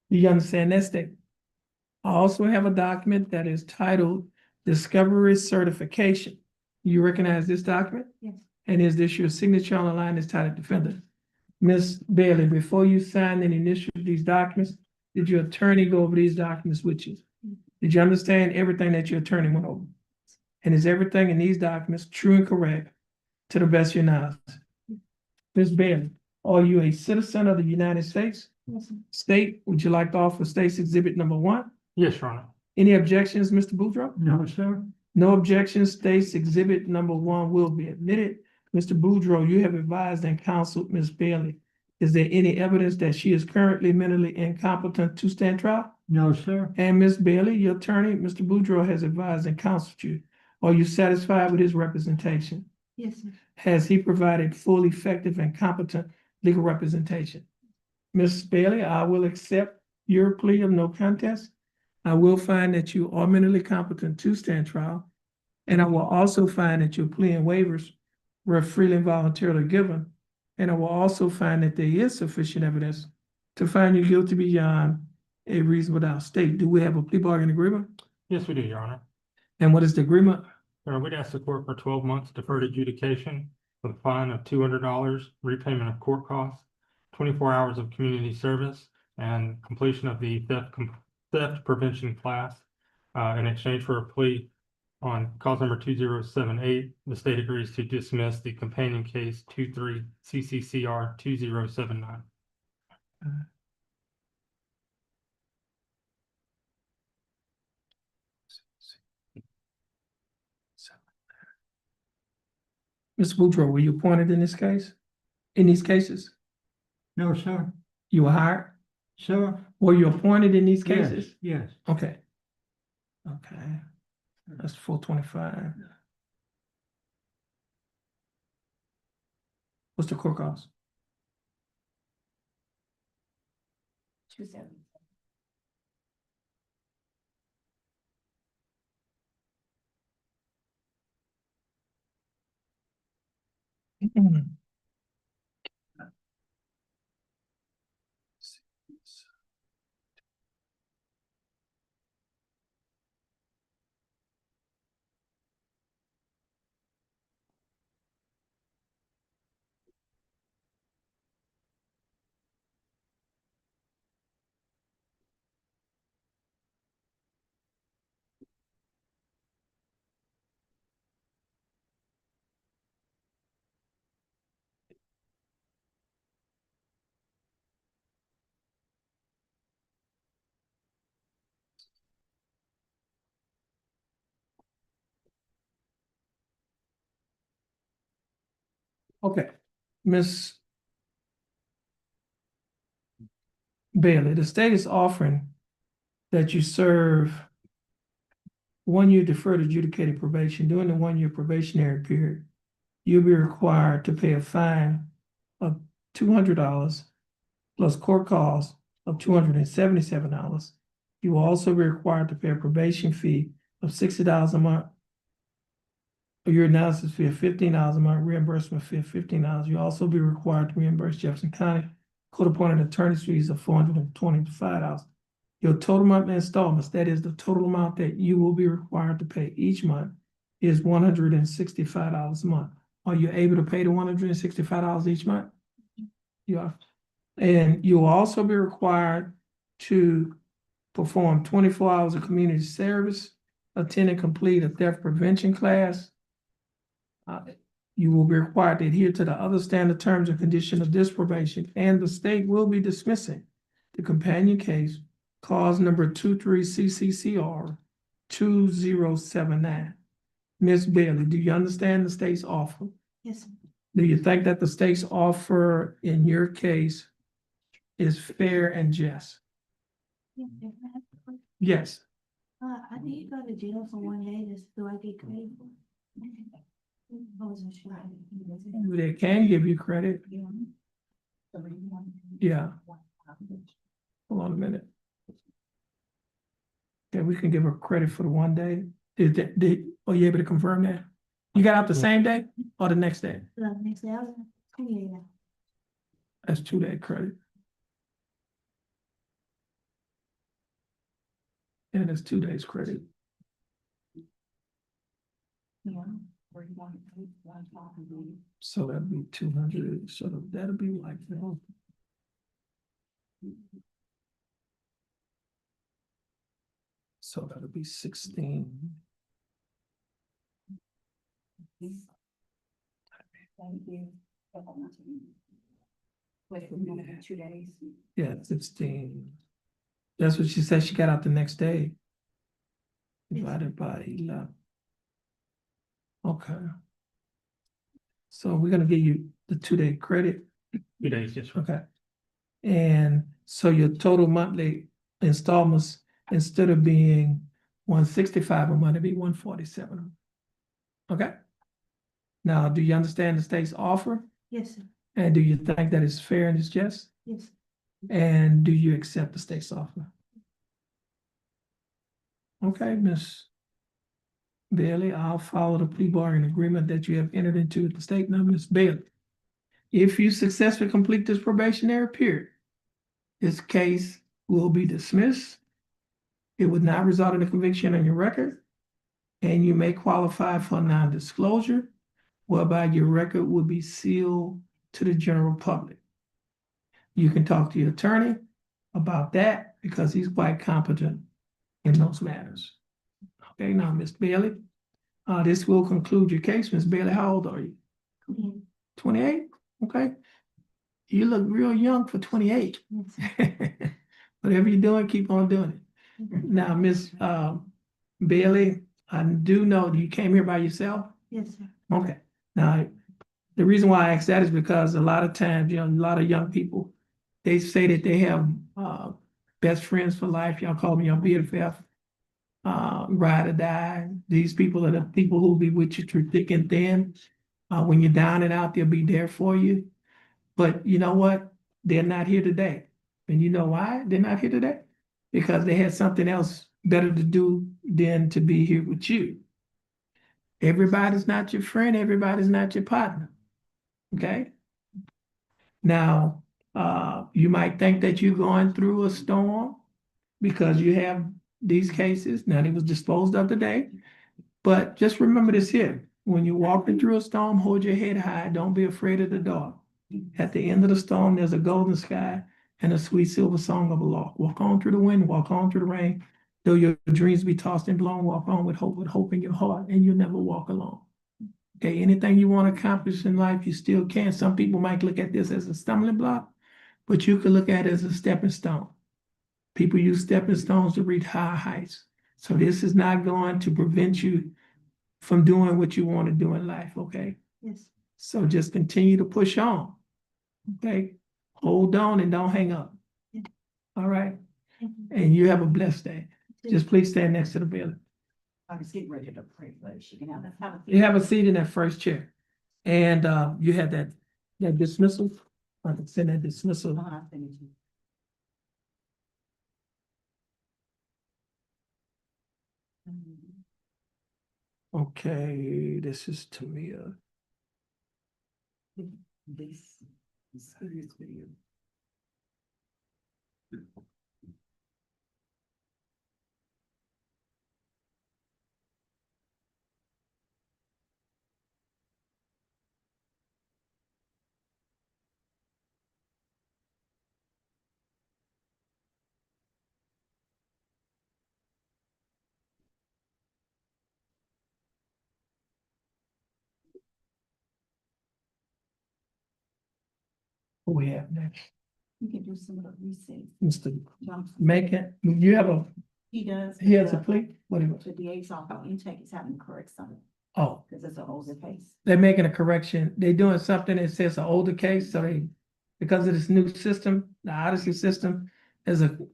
Do you understand that statement? I also have a document that is titled Discovery Certification. You recognize this document? Yes. And is this your signature on the line that's titled defendant? Ms. Bailey, before you signed and initialed these documents, did your attorney go over these documents with you? Did you understand everything that your attorney went over? And is everything in these documents true and correct to the best of your knowledge? Ms. Bailey, are you a citizen of the United States? Yes, sir. State, would you like to offer State's Exhibit Number 1? Yes, Your Honor. Any objections, Mr. Boudreaux? No, sir. No objections. State's Exhibit Number 1 will be admitted. Mr. Boudreaux, you have advised and counseled Ms. Bailey. Is there any evidence that she is currently mentally incompetent to stand trial? No, sir. And Ms. Bailey, your attorney, Mr. Boudreaux, has advised and counseled you. Are you satisfied with his representation? Yes, sir. Has he provided full, effective, and competent legal representation? Ms. Bailey, I will accept your plea of no contest. I will find that you are mentally competent to stand trial. And I will also find that your plea and waivers were freely and voluntarily given. And I will also find that there is sufficient evidence to find you guilty beyond a reasonable doubt. State, do we have a plea bargain agreement? Yes, we do, Your Honor. And what is the agreement? We'd ask the court for 12 months deferred adjudication with a fine of $200, repayment of court costs, 24 hours of community service, and completion of the theft prevention class. In exchange for a plea on cause number 2078, the state agrees to dismiss the companion case 23 CCCR 2079. Mr. Boudreaux, were you appointed in this case? In these cases? No, sir. You were hired? Sir? Were you appointed in these Yes, cases? yes. Okay. Okay. That's 425. What's the court cost? 270. Okay, Miss Bailey, the state is offering that you serve 1 year deferred adjudicated probation. During the 1 year probationary period, you'll be required to pay a fine of $200 plus court costs of $277. You will also be required to pay a probation fee of $60 a month, a year analysis fee of $15 a month, reimbursement fee of $15. You'll also be required to reimburse Jefferson County court-appointed attorney's fees of $425. Your total monthly installments, that is the total amount that you will be required to pay each month, is $165 a month. Are you able to pay the $165 each month? You are. And you will also be required to perform 24 hours of community service, attend and complete a theft prevention class. You will be required to adhere to the other standard terms and conditions of this probation, and the state will be dismissing the companion case, cause number 23CCCR 2079. Ms. Bailey, do you understand the state's offer? Yes, sir. Do you think that the state's offer in your case is fair and just? Yes, sir. I have a question. Yes. I did go to jail for 1 day, do I get credit for? I wasn't sure. They can give you credit. Yeah. Hold on a minute. Okay, we can give her credit for the 1 day. Are you able to confirm that? You got out the same day or the next day? The next day, I was 28. That's 2 day credit. And it's 2 days credit. Yeah. So that'd be 200, so that'll be like, so that'll be 16. Thank you. Wait, we're gonna have 2 days. Yeah, 16. That's what she said. She got out the next day. Divided by 11. Okay. So we're gonna give you the 2 day credit. 2 days, yes, sir. Okay. And so your total monthly installments, instead of being 165 a month, it'd be 147. Okay. Now, do you understand the state's offer? Yes, sir. And do you think that it's fair and it's just? Yes. And do you accept the state's offer? Okay, Ms. Bailey, I'll follow the plea bargaining agreement that you have entered into with the state. Now, Ms. Bailey, if you successfully complete this probationary period, this case will be dismissed. It would not result in a conviction on your record, and you may qualify for non-disclosure, whereby your record will be sealed to the general public. You can talk to your attorney about that because he's quite competent in those matters. Okay, now, Ms. Bailey, this will conclude your case. Ms. Bailey, how old are you? 28? Okay. You look real young for 28. Whatever you're doing, keep on doing it. Now, Ms. Bailey, I do know you came here by yourself. Yes, sir. Okay. Now, the reason why I ask that is because a lot of times, a lot of young people, they say that they have best friends for life. Y'all call me your BFF, ride or die. These people are the people who'll be with you through thick and thin. When you're down and out, they'll be there for you. But you know what? They're not here today. And you know why they're not here today? Because they had something else better to do than to be here with you. Everybody's not your friend. Everybody's not your partner. Okay? Now, you might think that you're going through a storm because you have these cases. Now, they was disposed of today. But just remember this here. When you're walking through a storm, hold your head high. Don't be afraid of the dark. At the end of the storm, there's a golden sky and a sweet silver song of a lark. Walk on through the wind, walk on through the rain. Though your dreams be tossed and blown, walk on with hope in your heart, and you'll never walk alone. Okay, anything you want to accomplish in life, you still can. Some people might look at this as a stumbling block, but you could look at it as a stepping stone. People use stepping stones to reach higher heights. So this is not going to prevent you from doing what you want to do in life, okay? Yes. So just continue to push on. Okay, hold on and don't hang up. All right, and you have a blessed day. Just please stand next to the building. I was getting ready to pray, but she can have a. You have a seat in that first chair. And you had that dismissal. I can send that dismissal. Okay, this is Tamia. This video. Who we have next? We can do some of the research. Mr. Johnson. Macon, you have a, He does. he has a plea? What do you, The DA's office intake is having to correct something, oh, because it's an older case. they're making a correction. They're doing something that says an older case, so they, because of this new system, the Odyssey system, there's the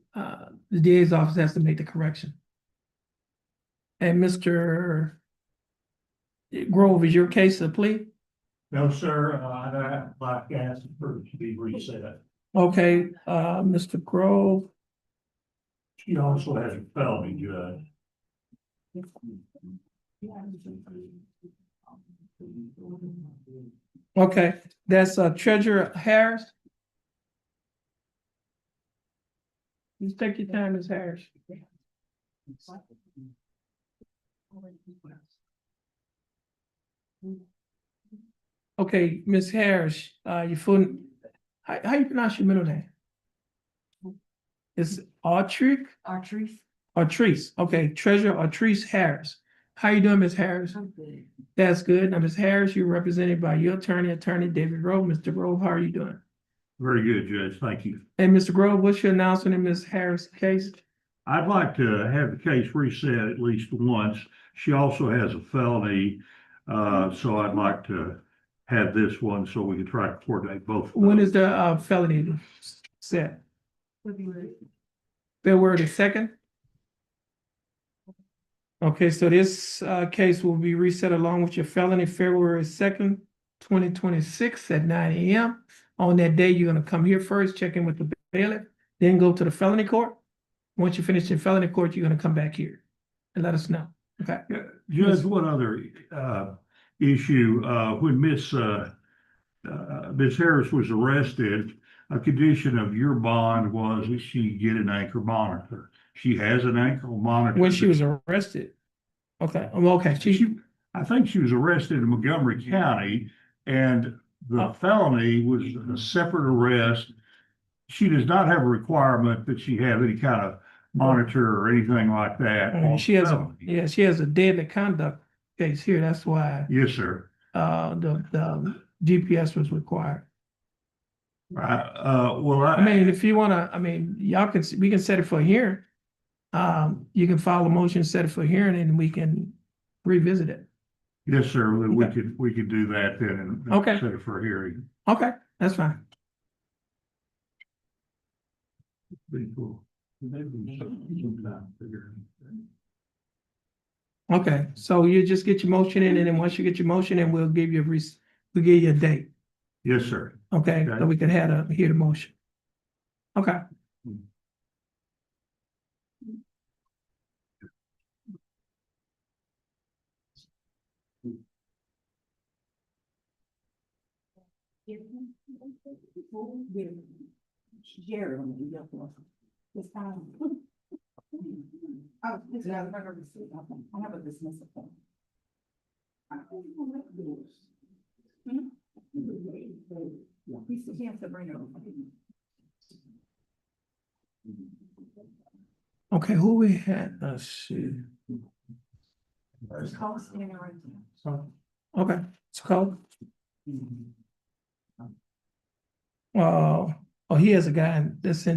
DA's office has to make the correction. And Mr. Grove, is your case a plea? No, sir, I'd like to ask for it to be reset. Okay, Mr. Grove, She also has a felony, Judge. okay, that's Treasurer Harris. Just take your time, Ms. Harris. Okay, Ms. Harris, your full, how you pronounce your middle name? It's Artrick? Archery. Artrice, okay, Treasurer Artrice Harris. How you doing, Ms. Harris? I'm good. That's good. Now, Ms. Harris, you're represented by your attorney, Attorney David Grove. Mr. Grove, how are you doing? Very good, Judge. Thank you. And Mr. Grove, what's your announcement in Ms. Harris' case? I'd like to have the case reset at least once. She also has a felony, so I'd like to have this one so we can try to coordinate both. of When those. is the felony set? February the 2nd? Okay, so this case will be reset along with your felony February 2nd, 2026 at 9 a.m. On that day, you're gonna come here first, check in with the bailiff, then go to the felony court. Once you finish in felony court, you're gonna come back here and let us know, okay? Yeah, Judge, one other issue, when Miss Harris was arrested, a condition of your bond was that she get an ankle monitor. She has an ankle monitor. When she was arrested. Okay, okay, I think she was arrested in Montgomery County, and the felony was a separate arrest. She does not have a requirement that she have any kind of monitor or anything like that. on she has a, felony. yeah, she has a deadly conduct case here, that's why Yes, sir. the GPS was required. Well, I mean, if you wanna, I mean, y'all can, we can set it for a hearing. You can file a motion, set it for a hearing, and we can revisit it. yes, sir, we Okay. could do that then and Okay. set it for a hearing. Okay, that's fine. Pretty cool. Maybe sometime figure it out. Okay, so you just get your motion in, and then once you get your motion in, we'll give you we'll give you a date, Yes, sir. okay? Okay. So we can hear the motion. Okay. Jerry, I'm gonna be up for this time. Oh, this is, I have a dismissal form. He has to bring it over. Okay, who we had, let's see. It's called standing right there. Okay, it's called. Oh, he has a guy that's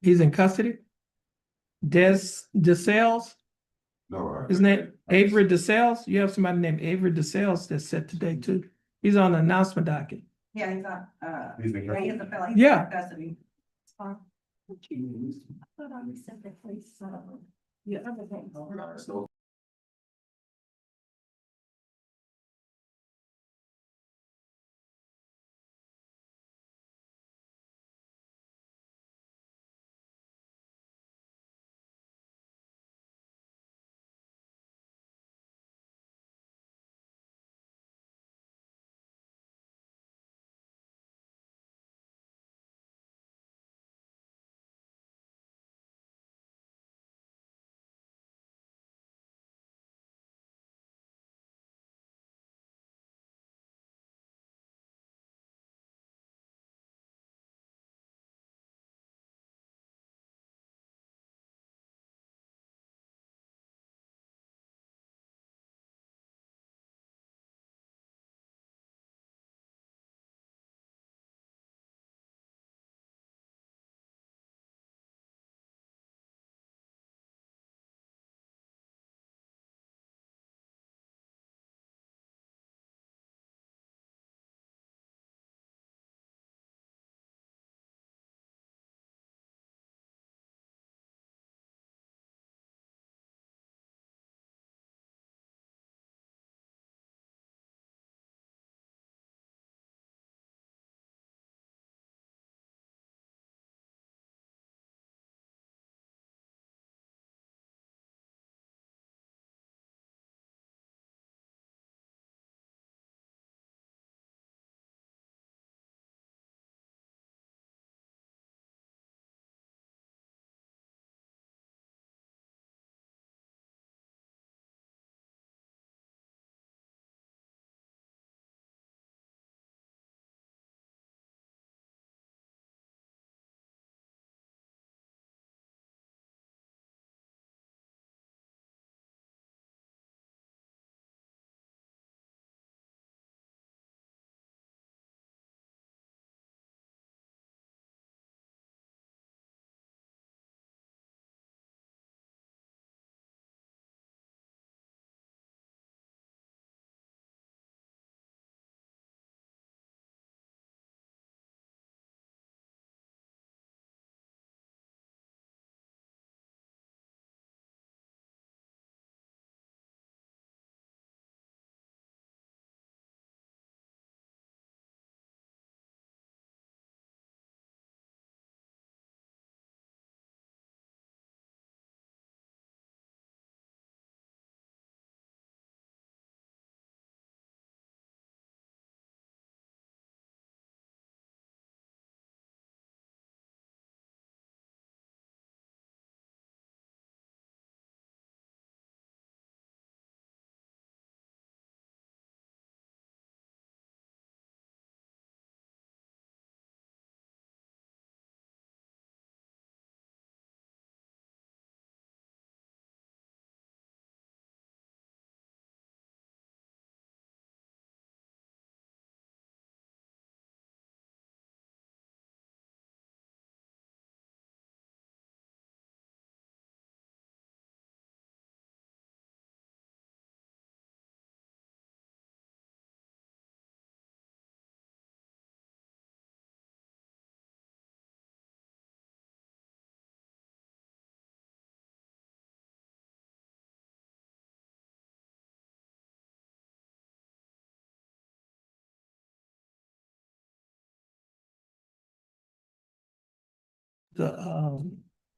he's in custody. DeSales, No, his name, Avery DeSales, you have somebody named Avery DeSales that's set today too. He's on the announcement docket. Yeah, he's not, He's in yeah, he has a feel like. Yeah. Custody. It's fine. I thought I reset that place, yeah, other things.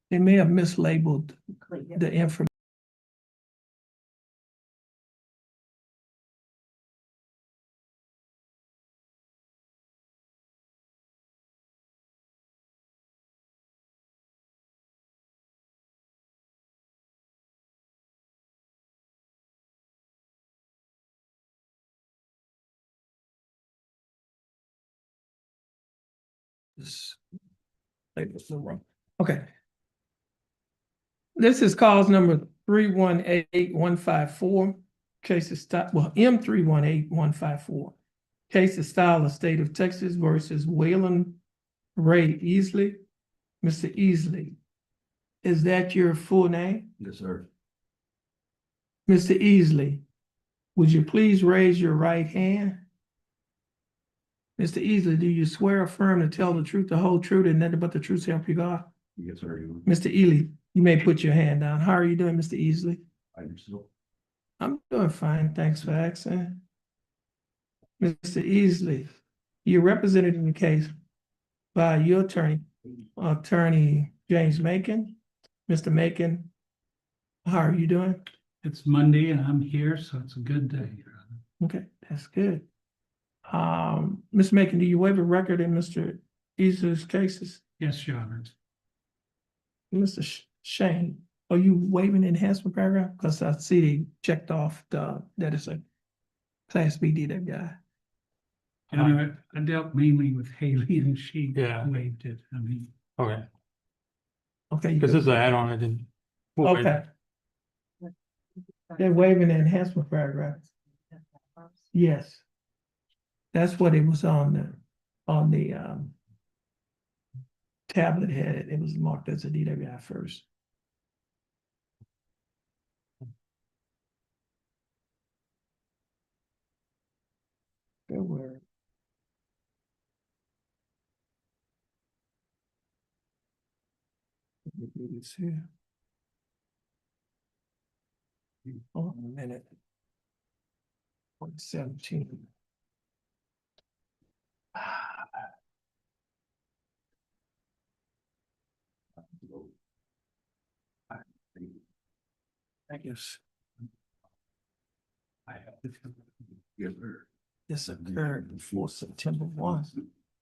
They may have mislabeled the information. This label's so wrong. Okay. This is cause number 318-154. Case is M318154. Case is style of state of Texas versus Waylon Ray Easley. Mr. Easley, is that your full name? Yes, sir. Mr. Easley, would you please raise your right hand? Mr. Easley, do you swear or affirm to tell the truth, the whole truth, and nothing but the truth, so help you God? Yes, sir. Mr. Ely, you may put your hand down. How are you doing, Mr. Easley? I'm doing fine, thanks for asking. Mr. Easley, you're represented in the case by your attorney, Attorney James Macon. Mr. Macon, how are you doing? It's Monday and I'm here, so it's a good day. Okay, that's good. Mr. Macon, do you waive a record in Mr. Easley's cases? Yes, Your Honor. Mr. Shane, are you waiving the enhancement paragraph? Because I see they checked off that is a Class B DW guy. Your Honor, I dealt mainly with Haley and she Yeah. waived it. I mean, Okay, Okay. because this is an add-on, I didn't. Okay. They're waiving the enhancement paragraph. Yes. That's what it was on the tablet had. It was marked as a DWI first. There were. Let me do this here. Hold on a minute. 17. I guess Yes, sir. this occurred before September 1.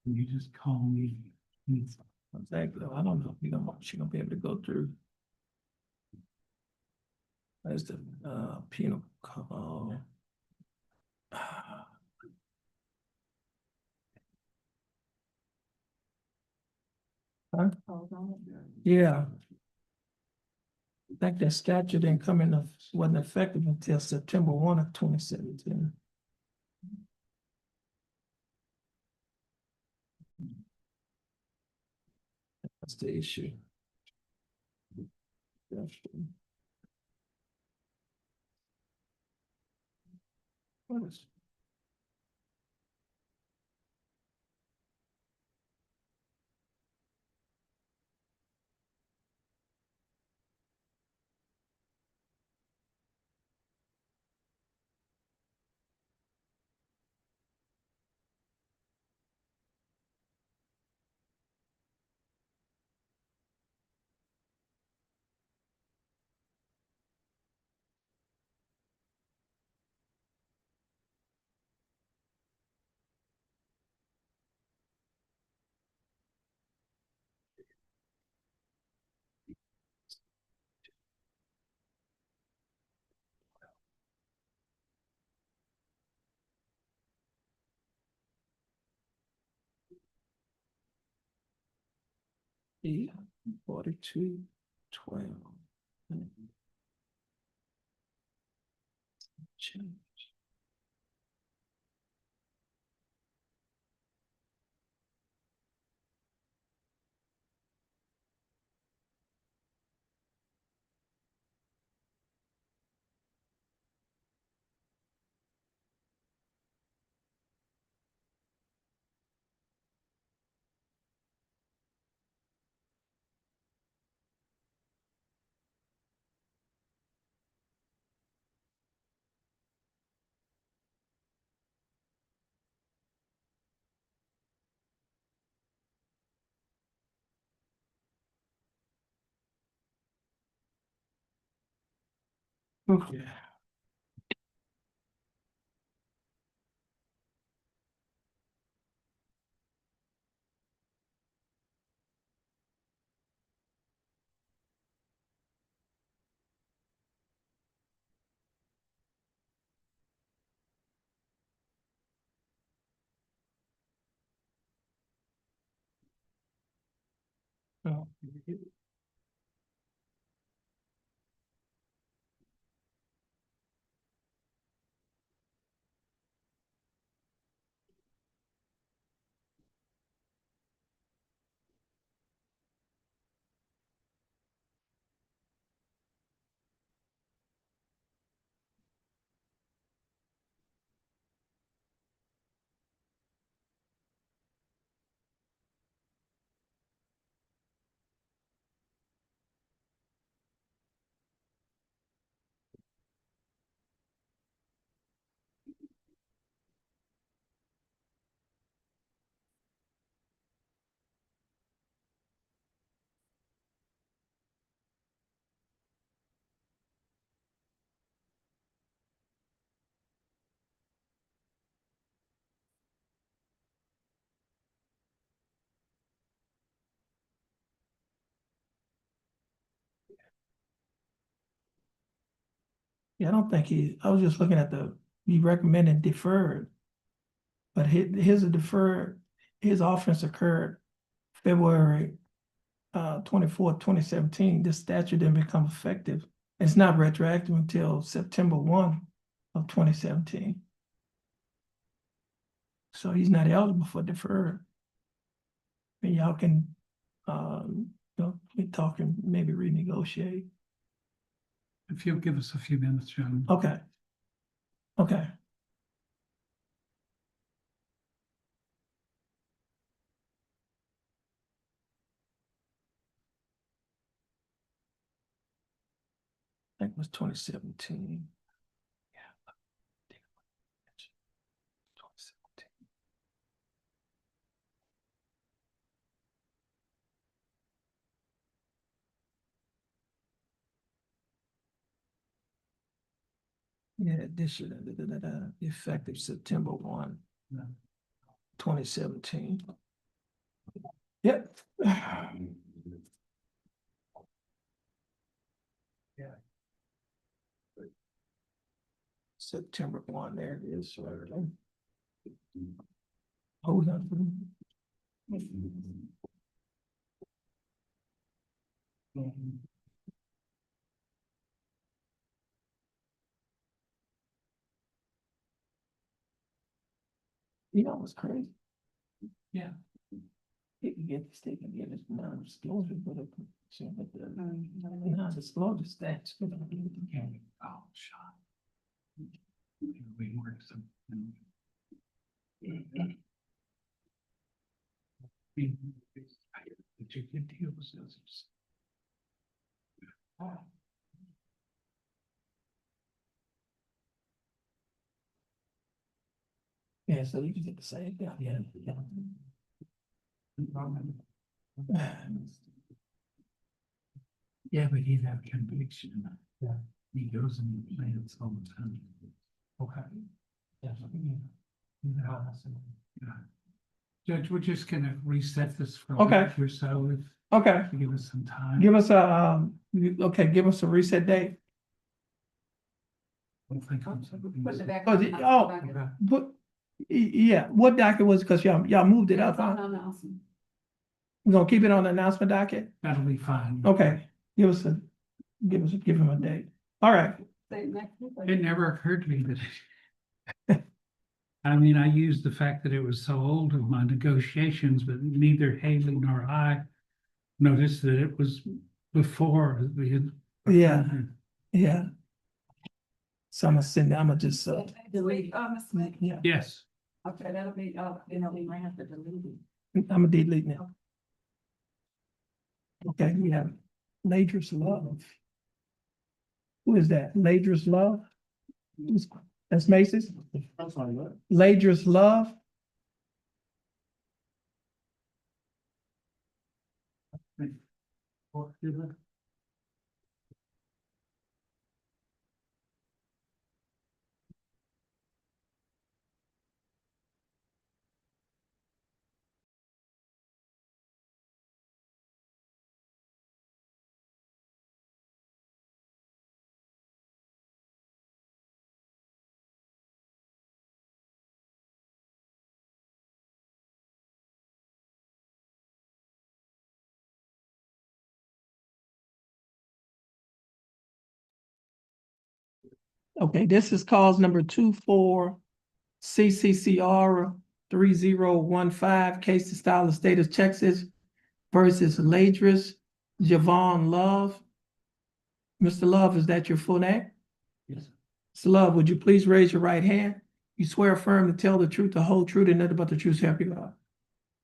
can you just call me? Exactly. I don't know if she's gonna be able to go through. That's the penal code. Huh? Yeah. I think that statute didn't come in, wasn't effective until September 1 of 2017. That's the issue. What is? Yeah, 42, 12. Change. Okay. Oh, Yeah, I don't think I was just looking at he recommended deferred. But his deferred, his offense occurred February 24th, 2017. This statute didn't become effective. It's not retroactive until September 1 of 2017. So he's not eligible for deferred. And y'all can, be talking, maybe renegotiate. If you'll give us a few minutes, John. Okay. Okay. I think it was 2017. Yeah. 2017. Yeah, this year, effective September 1, 2017. Yep. Yeah. September 1, there it is. Hold on. You know what's crazy? Yeah. You can get this, they can get it non-disclosure, but non-disclosure stats. Oh, shot. We work some. But you can deal with those. Yeah, so you can get the same, yeah. Yeah, but he'd have conviction. Yeah. He goes and plans all the time. Okay. Yeah. Judge, we're just gonna reset this for a Okay. week or so if Okay, you give us some time. give us give us a reset date. Yeah, what docket was, because y'all moved it up, huh? We're gonna keep it on the announcement docket? That'll be fine. Okay, give him a date. All right, It never occurred to me that. I mean, I used the fact that it was so old in my negotiations, but neither Haley nor I noticed that it was before the. Yeah. yeah. So I'm gonna just, Delete, yeah, Yes, okay, that'll be, we might have to delete it. I'm gonna delete now. Okay, we have Ladris Love. Who is that? Ladris Love? That's Macy's? Ladris Love? Okay, this is cause number 24 CCCR 3015, case to style the state of Texas versus Ladris Javon Love. Mr. Love, is that your full name? Yes. Mr. Love, would you please raise your right hand? You swear affirm to tell the truth, the whole truth, and nothing but the truth, so help you God.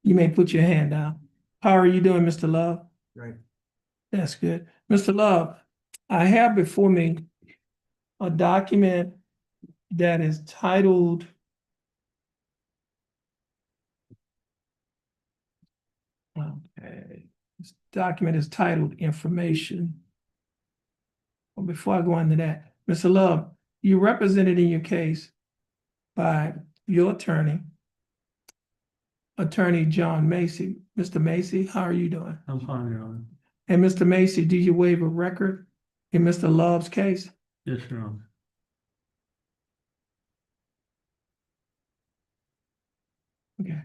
You may put your hand down. How are you doing, Mr. Love? Right. That's good. Mr. Love, I have before me a document that is titled this document is titled Information. Well, before I go into that, Mr. Love, you represented in your case by your attorney, Attorney John Macy. Mr. Macy, how are you doing? I'm fine, Your Honor. And Mr. Macy, do you waive a record in Mr. Love's case? Yes, Your Honor. Okay.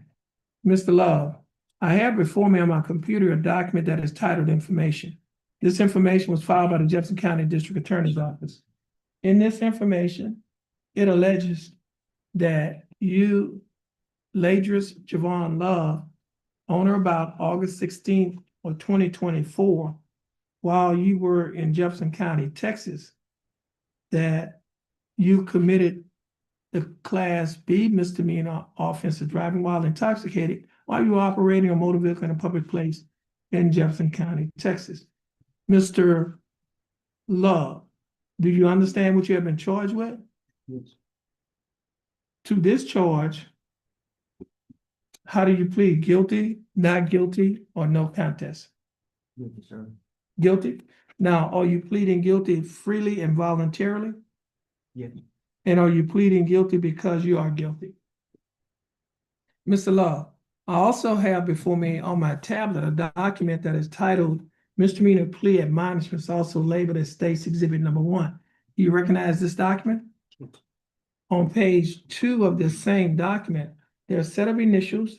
Mr. Love, I have before me on my computer a document that is titled Information. This information was filed by the Jefferson County District Attorney's Office. In this information, it alleges that you, Ladris Javon Love, on or about August 16th of 2024, while you were in Jefferson County, Texas, that you committed the Class B misdemeanor offense of driving while intoxicated while you were operating a motor vehicle in a public place in Jefferson County, Texas. Mr. Love, do you understand what you have been charged with? Yes. To this charge, how do you plead? Guilty, not guilty, or no contest? Guilty, sir. Guilty. Now, are you pleading guilty freely and voluntarily? Yes. And are you pleading guilty because you are guilty? Mr. Love, I also have before me on my tablet a document that is titled Misdemeanor Plea Admonishments, also labeled as State's Exhibit Number 1. Do you recognize this document? On page 2 of this same document, there are a set of initials,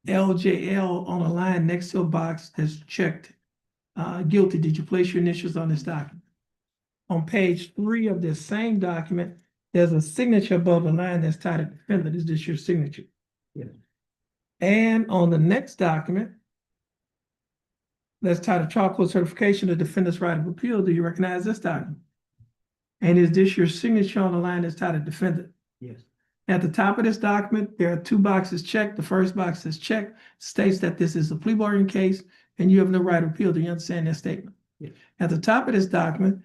LJL, on a line next to a box that's checked guilty. Did you place your initials on this document? On page 3 of this same document, there's a signature above a line that's titled Defendant. Is this your signature? Yes. And on the next document, that's titled Trial Court Certification of Defendant's Right of Appeal. Do you recognize this document? And is this your signature on the line that's titled Defendant? Yes. At the top of this document, there are 2 boxes checked. The first box that's checked states that this is a plea bargain case and you have no right of appeal. Do you understand that statement? Yes. At the top of this document,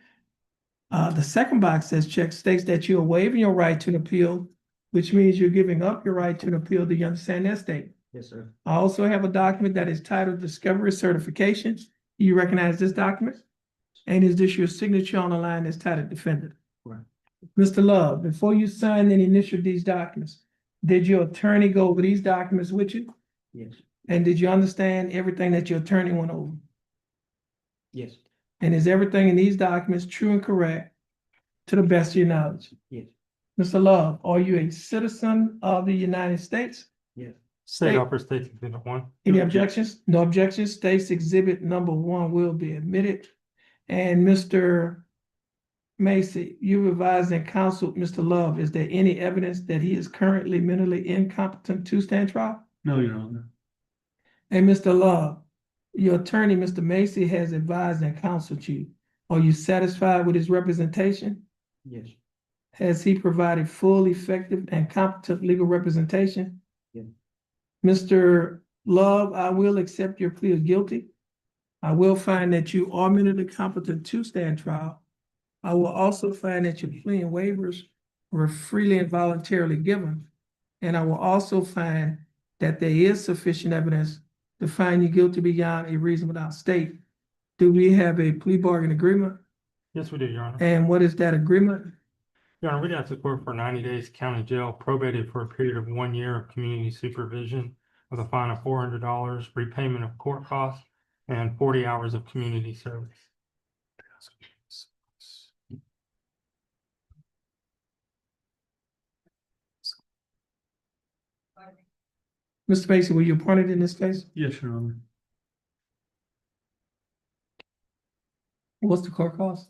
the second box that's checked states that you are waiving your right to an appeal, which means you're giving up your right to an appeal. Do you understand that statement? Yes, sir. I also have a document that is titled Discovery Certification. Do you recognize this document? And is this your signature on the line that's titled Defendant? Right. Mr. Love, before you signed and initialed these documents, did your attorney go over these documents with you? Yes. And did you understand everything that your attorney went over? Yes. And is everything in these documents true and correct to the best of your knowledge? Yes. Mr. Love, are you a citizen of the United States? Yes. State offer State's Exhibit 1. Any objections? No objections. State's Exhibit Number 1 will be admitted. And Mr. Macy, you advised and counseled Mr. Love. Is there any evidence that he is currently mentally incompetent to stand trial? No, Your Honor. And Mr. Love, your attorney, Mr. Macy, has advised and counseled you. Are you satisfied with his representation? Yes. Has he provided full, effective, and competent legal representation? Yes. Mr. Love, I will accept your plea of guilty. I will find that you are mentally competent to stand trial. I will also find that your plea and waivers were freely and voluntarily given. And I will also find that there is sufficient evidence to find you guilty beyond a reasonable doubt. State, do we have a plea bargain agreement? Yes, we do, Your Honor. And what is that agreement? Your Honor, we'd have to court for 90 days county jail, probated for a period of 1 year of community supervision with a fine of $400, repayment of court costs, and 40 hours of community service. Mr. Macy, were you appointed in this case? Yes, Your Honor. What's the court cost?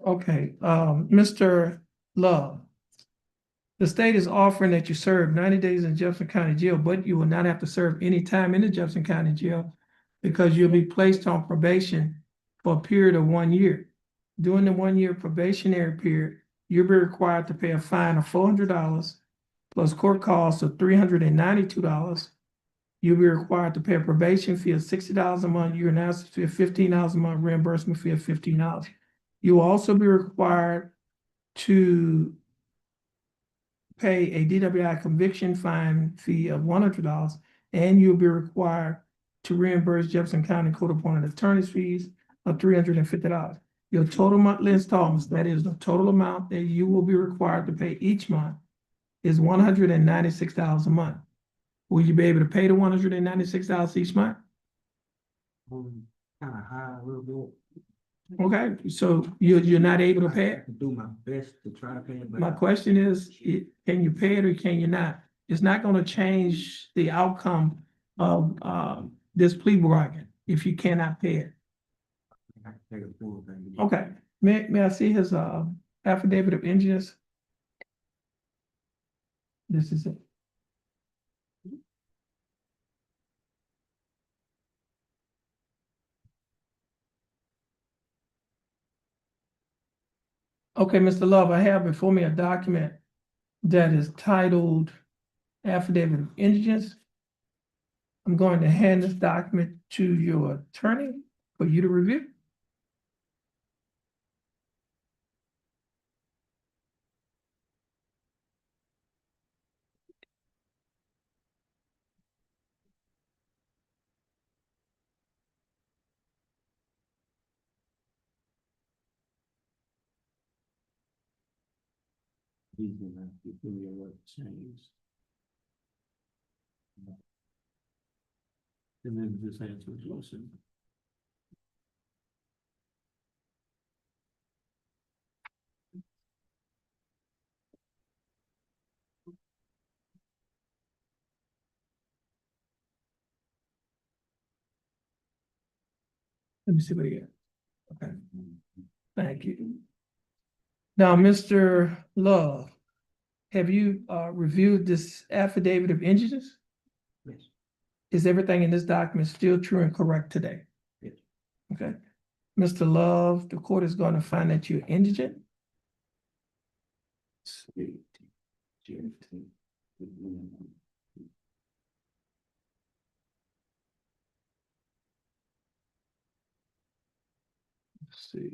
Okay, Mr. Love. The state is offering that you serve 90 days in Jefferson County Jail, but you will not have to serve any time in the Jefferson County Jail because you'll be placed on probation for a period of 1 year. During the 1 year probationary period, you'll be required to pay a fine of $400 plus court costs of $392. You'll be required to pay a probation fee of $60 a month, urinalysis fee of $15 a month, reimbursement fee of $15. You will also be required to pay a DWI conviction fine fee of $100, and you'll be required to reimburse Jefferson County Court appointed attorney's fees of $350. Your total monthly installments, that is the total amount that you will be required to pay each month, is $196 a month. Will you be able to pay the $196 each month? Kind of high a little bit. Okay, so you're not able to pay it? I do my best to try to pay it, but My question is, can you pay it or can you not? It's not gonna change the outcome of this plea bargain if you cannot pay it. I can take a full thing. Okay, may I see his affidavit of injuries? This is it. Okay, Mr. Love, I have before me a document that is titled Affidavit of Indigence. I'm going to hand this document to your attorney for you to review. He's gonna have to give me a what changed. And then just answer his question. Let me see what he got. Okay, thank you. Now, Mr. Love, have you reviewed this affidavit of indigence? Yes. Is everything in this document still true and correct today? Yes. Okay. Mr. Love, the court is going to find that you're indigent. Let's see.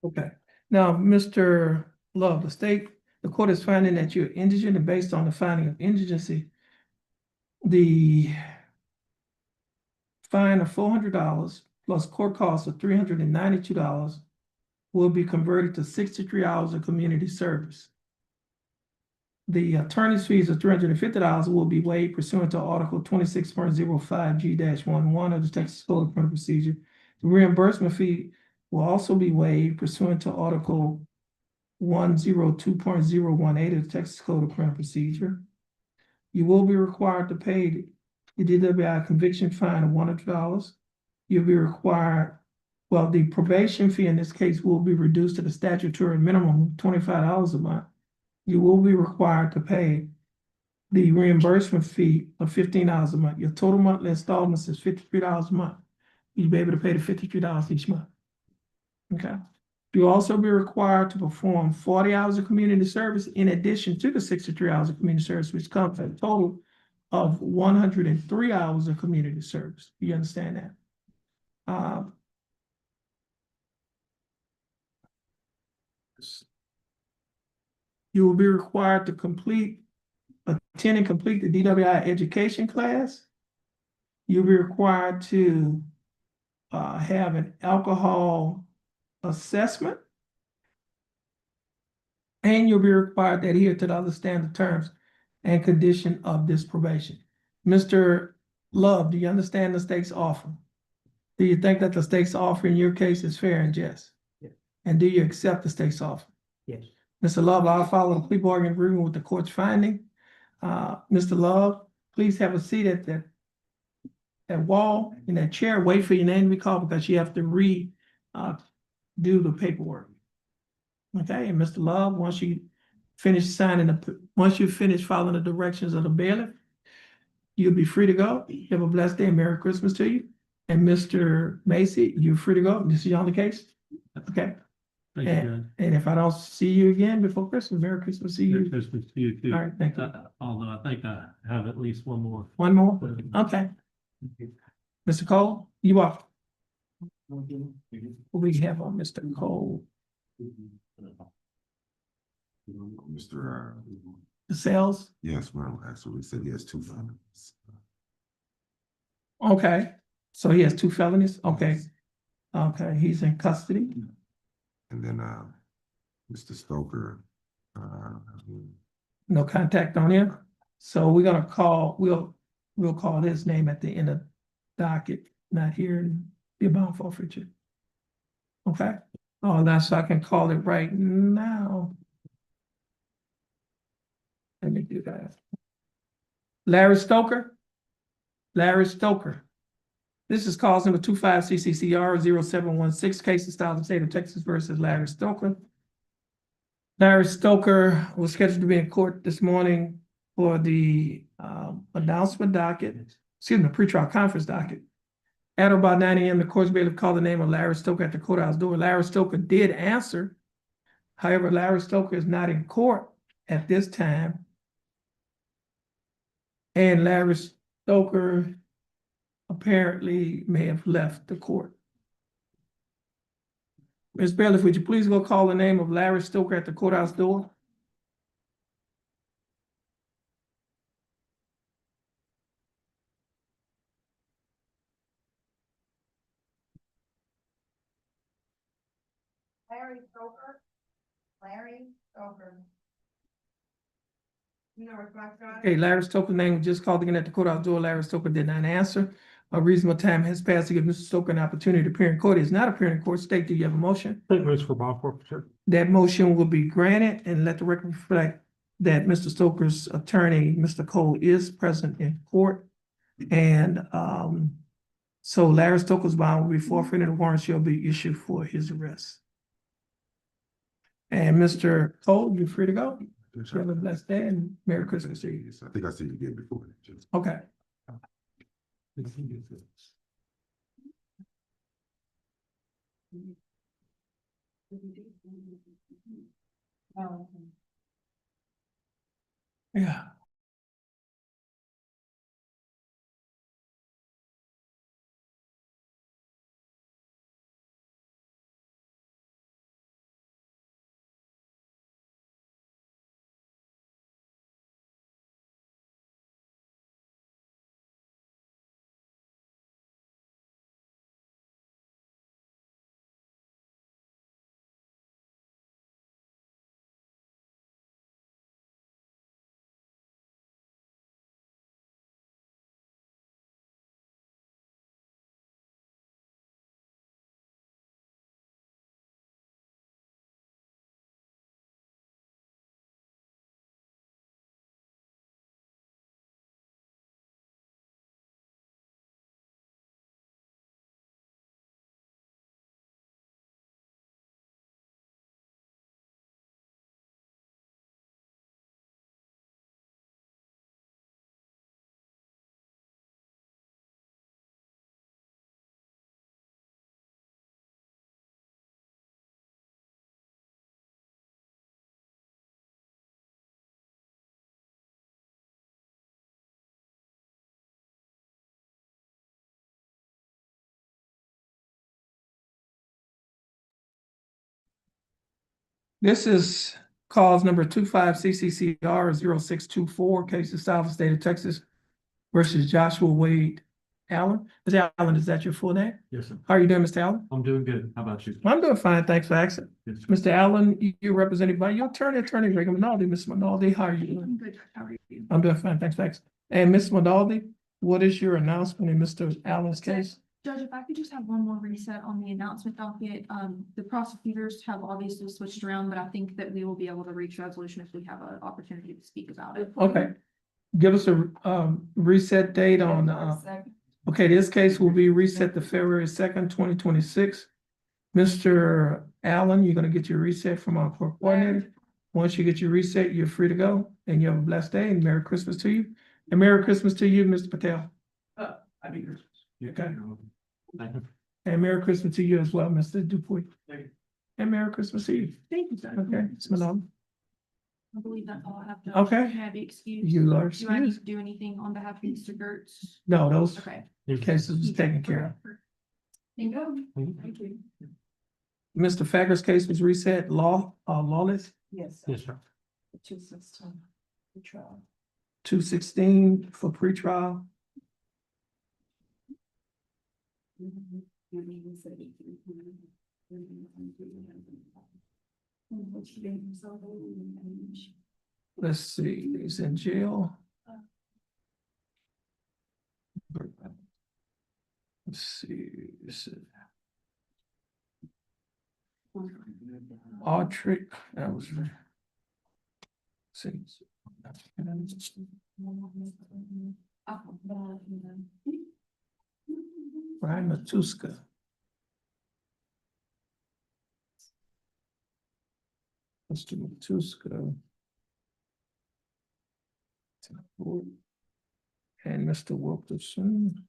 Okay. Now, Mr. Love, the court is finding that you're indigent, and based on the finding of indigency, the fine of $400 plus court costs of $392 will be converted to 63 hours of community service. The attorney's fees of $350 will be waived pursuant to Article 26.05G-11 of the Texas Code of Criminal Procedure. The reimbursement fee will also be waived pursuant to Article 102.018 of the Texas Code of Criminal Procedure. You will be required to pay the DWI conviction fine of $100. You'll be required, well, the probation fee in this case will be reduced to the statutory minimum of $25 a month. You will be required to pay the reimbursement fee of $15 a month. Your total monthly installments is $53 a month. You'll be able to pay the $53 each month. Okay. You'll also be required to perform 40 hours of community service in addition to the 63 hours of community service, which comes at a total of 103 hours of community service. You understand that? You will be required to attend and complete the DWI education class. You'll be required to have an alcohol assessment. And you'll be required to adhere to the other standard terms and condition of this probation. Mr. Love, do you understand the state's offer? Do you think that the state's offer in your case is fair and just? Yes. And do you accept the state's offer? Yes. Mr. Love, I'll follow the plea bargain agreement with the court's finding. Mr. Love, please have a seat at that wall in that chair. Wait for your name to be called because you have to do the paperwork. Okay, and Mr. Love, once you finish following the directions of the bailiff, you'll be free to go. Have a blessed day and Merry Christmas to you. And Mr. Macy, you're free to go. This is on the case? Okay. Thank you, Judge. And if I don't see you again before Christmas, Merry Christmas to Merry you. Christmas to you too. All right, thank you. Although I think I have at least one more. One more? Okay. Mr. Cole, you are. What we have on Mr. Cole? Mr. The sales? Yes, well, actually, we said he has 2 felonies. Okay, so he has 2 felonies? Okay. Okay, he's in custody. And then, Mr. Stoker, No contact on him. So we're gonna call, we'll call his name at the end of docket, not here in the bond forfeiture. Okay, oh, that's so I can call it right now. Let me do that. Larry Stoker. Larry Stoker. This is cause number 25 CCCR 0716, case of style of the state of Texas versus Larry Stoker. Larry Stoker was scheduled to be in court this morning for the announcement docket, pretrial conference docket. At about 9 a.m., the court's bailiff called the name of Larry Stoker at the courthouse door. Larry Stoker did answer. However, Larry Stoker is not in court at this time. And Larry Stoker apparently may have left the court. Ms. Bailiff, would you please go call the name of Larry Stoker at the courthouse door? Larry Stoker. Larry Stoker. Okay, Larry Stoker's name was just called again at the courthouse door. Larry Stoker did not answer. A reasonable time has passed to give Mr. Stoker an opportunity to appear in court. He is not appearing in court. State, do you have a motion? State moves for bond forfeiture. That motion will be granted, and let the record reflect that Mr. Stoker's attorney, Mr. Cole, is present in court. And so Larry Stoker's bond will be forfeited and a warrant shall be issued for his arrest. And Mr. Cole, you're free to go. Have a blessed day and Merry Christmas to you. I think I seen you again before. Okay. Yeah. This is cause number 25 CCCR 0624, case of South State of Texas versus Joshua Wade Allen. Mr. Allen, is that your full name? Yes, sir. How are you doing, Mr. Allen? I'm doing good. How about you? I'm doing fine, thanks for asking. Yes, sir. Mr. Allen, you're represented by your attorney Reagan Minaldi. Ms. Minaldi, how are you doing? I'm good. How are you? I'm doing fine, thanks for asking. And Ms. Minaldi, what is your announcement in Mr. Allen's case? Judge, if I could just have one more reset on the announcement docket. The prosecutors have obviously switched around, but I think that we will be able to reach resolution if we have an opportunity to speak about it. Okay. Give us a reset date on, okay, this case will be reset to February 2nd, 2026. Mr. Allen, you're gonna get your reset from our court coordinator. Once you get your reset, you're free to go, and you have a blessed day, and Merry Christmas to you. And Merry Christmas to you, Mr. Patel. Happy Christmas. Okay. Thank you. And Merry Christmas to you as well, Mr. Dupuy. Thank you. And Merry Christmas to you. Thank you, Judge. Okay, Ms. Minaldi. I believe that's all I have. Judge. Okay. Can I be excused? You are Do I need excused. to do anything on behalf of Mr. Gertz? No, those Okay. cases was taken care of. Thank you. Thank you. Mr. Fagger's case was reset, lawless, Yes. Yes, sir. 216. Trial. 216 for pretrial. Let's see, he's in jail. Let's see, this is Audric, that was. See. Brian Matuska. Mr. Matuska. And Mr. Wilkerson.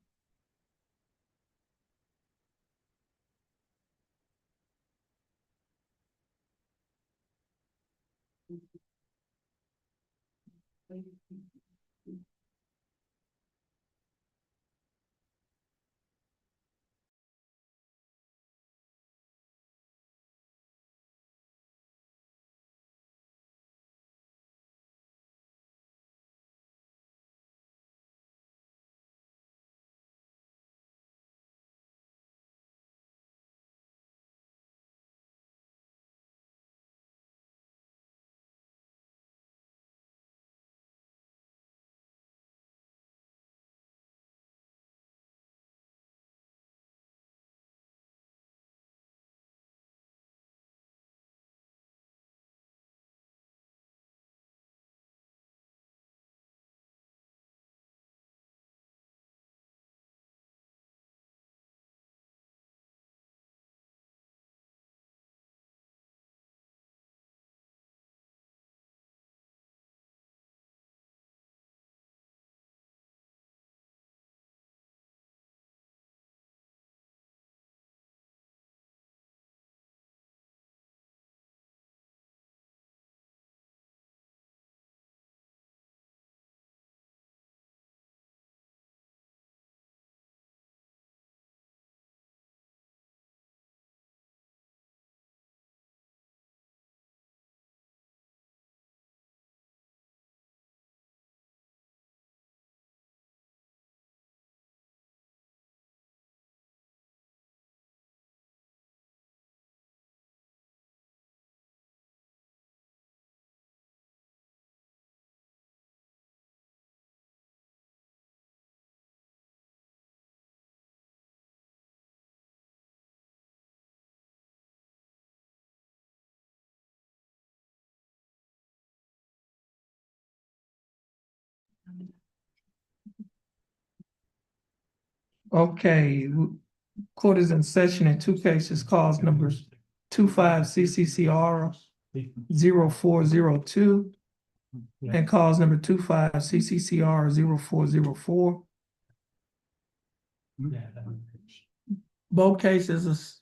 Okay, court is in session in two cases, cause numbers 25 CCCR 0402 and cause number 25 CCCR 0404. Both cases is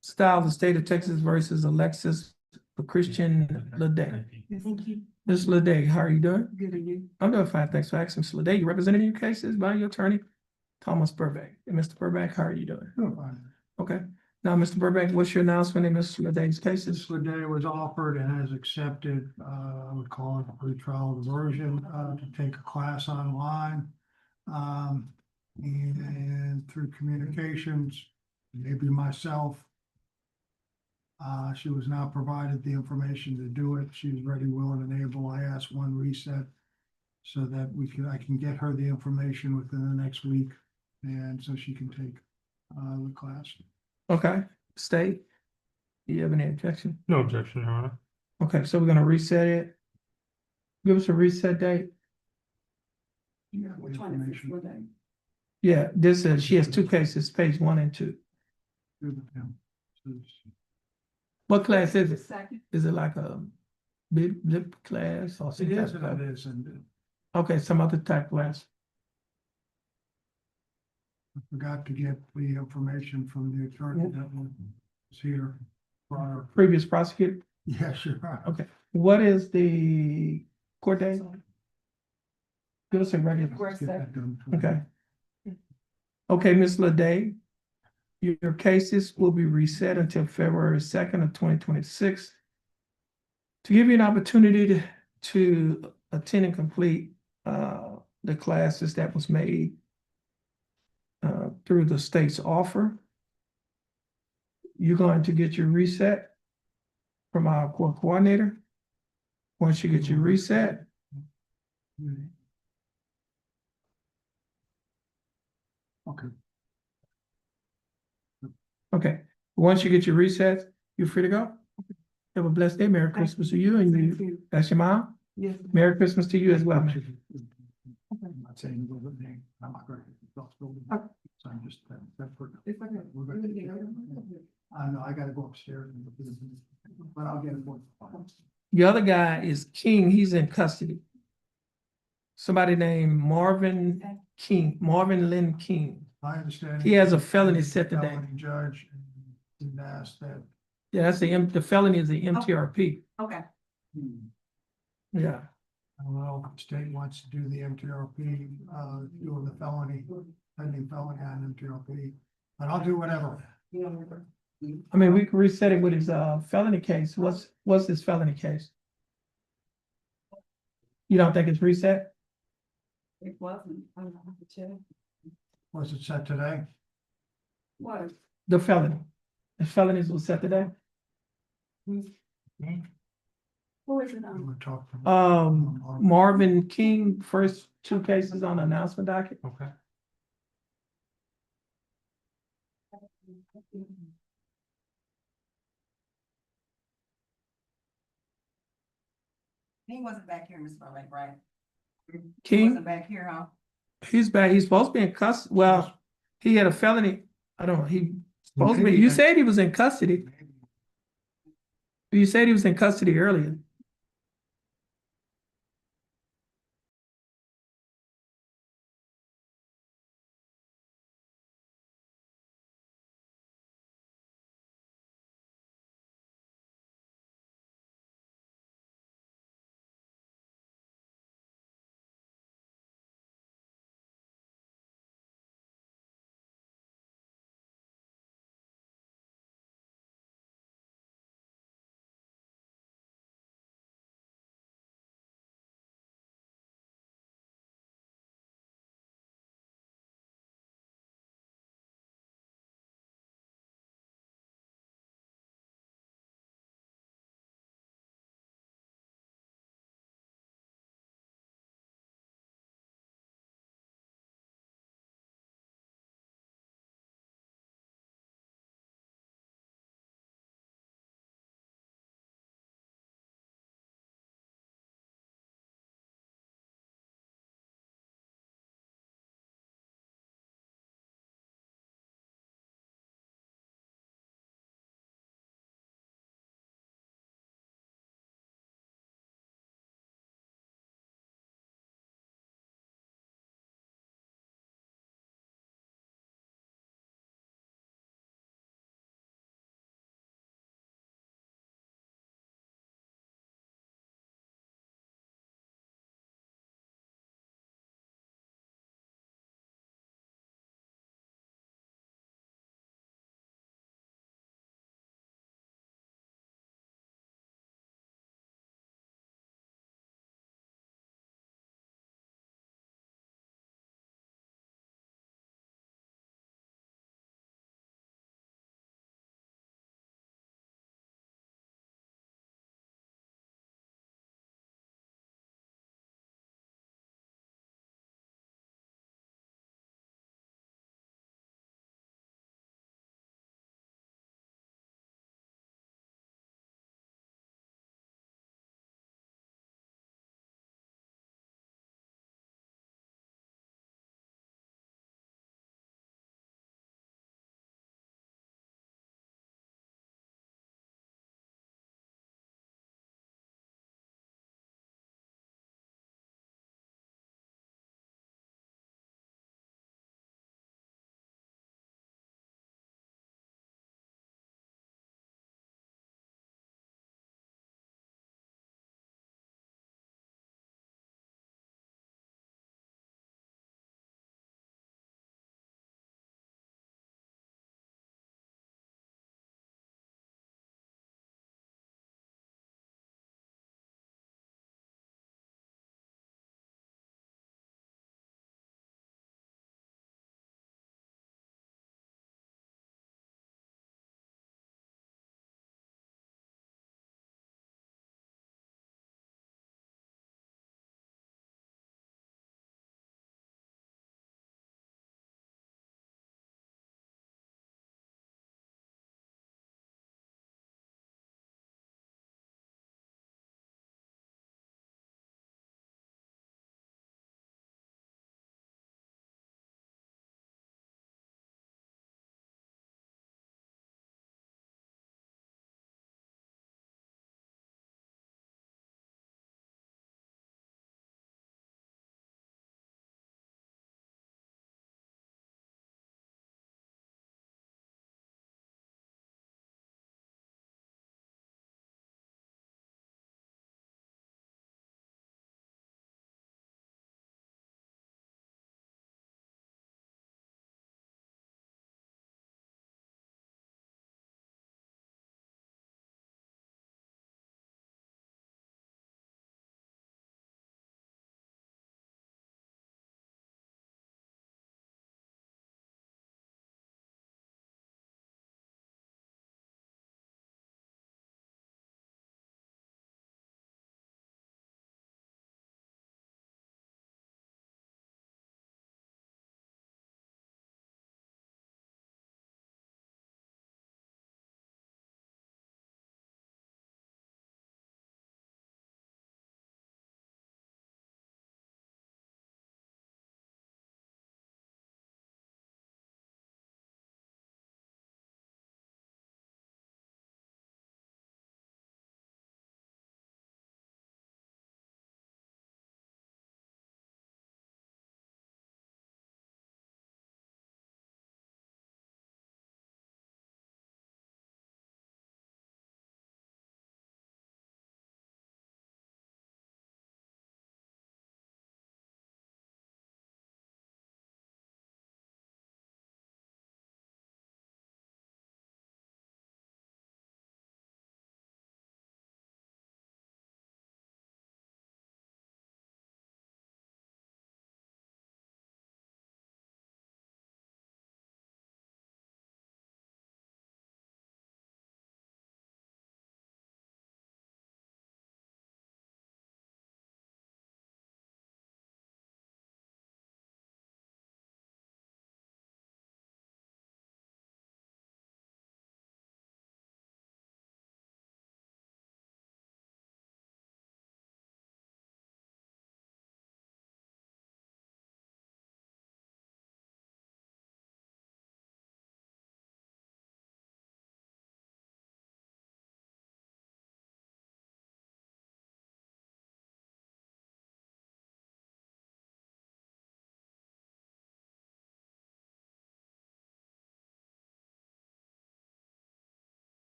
style the state of Texas versus Alexis Christian Leday. Thank you. Ms. Leday, how are you doing? Good, are you? I'm doing fine, thanks for asking. Ms. Leday, you representing your cases by your attorney, Thomas Burbank. And Mr. Burbank, how are you doing? Doing fine. Okay, Now, Mr. Burbank, what's your announcement in Mr. Leday's cases? This day was offered and has accepted, I would call it a pretrial diversion, to take a class online. And through communications, maybe myself. She was now provided the information to do it. She's ready, willing, and able. I asked one reset so that I can get her the information within the next week, and so she can take the class. Okay, state. Do you have any objection? No objection, Your Honor. Okay, so we're gonna reset it. Give us a reset date. Yeah, Which one is this for then? Yeah, this is, she has two cases, page 1 and 2. What class is it? Second. Is it like a blip class or It something? is, and it is, and Okay, some other type class. I forgot to get the information from the attorney that was here prior. Previous prosecutor? Yeah, sure. Okay, what is the court date? Give us a regular. Get that done. Okay. Okay, Ms. Leday, your cases will be reset until February 2nd of 2026. To give you an opportunity to attend and complete the classes that was made through the state's offer, you're going to get your reset from our court coordinator. Once you get your reset, Okay. okay, once you get your resets, you're free to go. Have a blessed day. Merry Christmas to you and you. That's your mom? Yes. Merry Christmas to you as well. ma'am. I'm not saying the other name. I'm not going to. So I'm just. We're good. I know, I gotta go upstairs. But I'll get it. The other guy is King. He's in custody. Somebody named Marvin King, Marvin Lynn King. I understand. He has a felony set today. Felony judge and asked that. Yeah, that's the felony is the MTRP. Okay. Yeah. Well, state wants to do the MTRP, doing the felony, pending felony on MTRP, but I'll do whatever. I mean, we can reset it with his felony case. What's his felony case? You don't think it's reset? It wasn't. I don't have to check. Was it set today? What? The felony. The felonies was set today? Who is it We on? would talk. Marvin King, first two cases on the announcement docket. Okay. He wasn't back here, Mr. Burbank, right? He King, wasn't back here, huh? he's back. He's supposed to be in custody. Well, he had a felony. I don't know. He supposed to be. You said he was in custody. You said he was in custody earlier.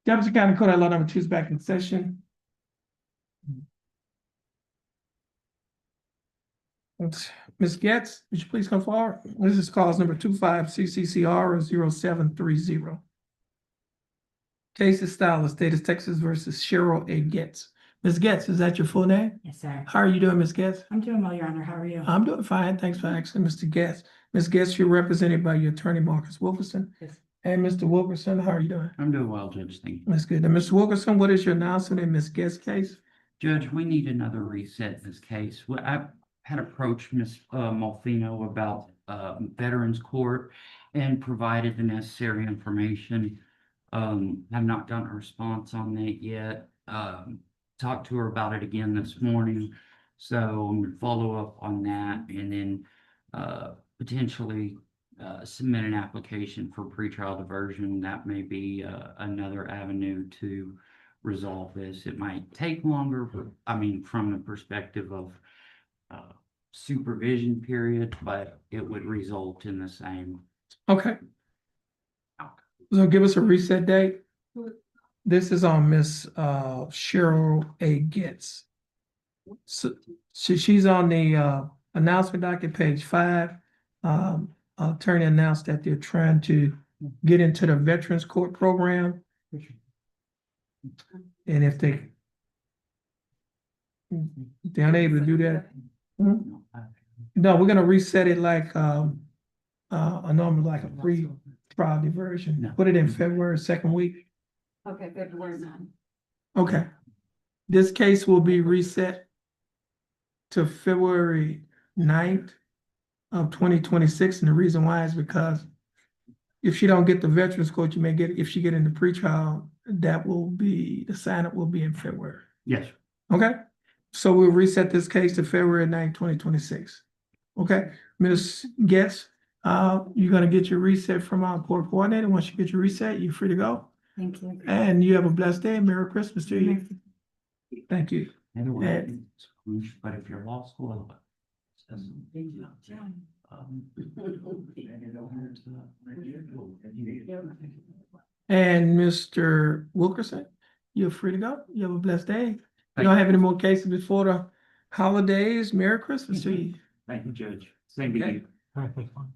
Jefferson County Code at Law number 2 is back in session. Ms. Getz, would you please come forward? This is cause number 25 CCCR 0730. Case is style of State of Texas versus Cheryl A. Getz. Ms. Getz, is that your full name? Yes, sir. How are you doing, Ms. Getz? I'm doing well, Your Honor. How are you? I'm doing fine. Thanks for asking, Mr. Getz. Ms. Getz, you're represented by your attorney, Marcus Wilkerson. Yes. And Mr. Wilkerson, how are you doing? I'm doing well, Judge. Thank you. That's good. And Mr. Wilkerson, what is your announcement in Ms. Getz's case? Judge, we need another reset in this case. Well, I had approached Ms. Malfino about Veterans Court and provided the necessary information. Have not gotten a response on that yet. Talked to her about it again this morning. So I'm gonna follow up on that and then potentially submit an application for pretrial diversion. That may be another avenue to resolve this. It might take longer, but I mean, from the perspective of supervision period, but it would result in the same. Okay. So give us a reset date. This is on Miss Cheryl A. Getz. So she's on the announcement docket, page 5. Attorney announced that they're trying to get into the Veterans Court program. And if they're unable to do that, no, we're gonna reset it like a normal, like a free trial diversion. Put it in February 2nd week. Okay, February 9. Okay. This case will be reset to February 9th of 2026. And the reason why is because if she don't get the Veterans Court, you may get, if she get into pretrial, that will be, the sign up will be in February. Yes. Okay? So we'll reset this case to February 9th, 2026. Okay, Ms. Getz, you're gonna get your reset from our court coordinator. Once you get your reset, you're free to go. Thank you. And you have a blessed day. Merry Christmas to you. Thank you. But if you're law school. And Mr. Wilkerson, you're free to go. You have a blessed day. You don't have any more cases before the holidays. Merry Christmas to you. Thank you, Judge. Same to you. All right, thanks, Mark.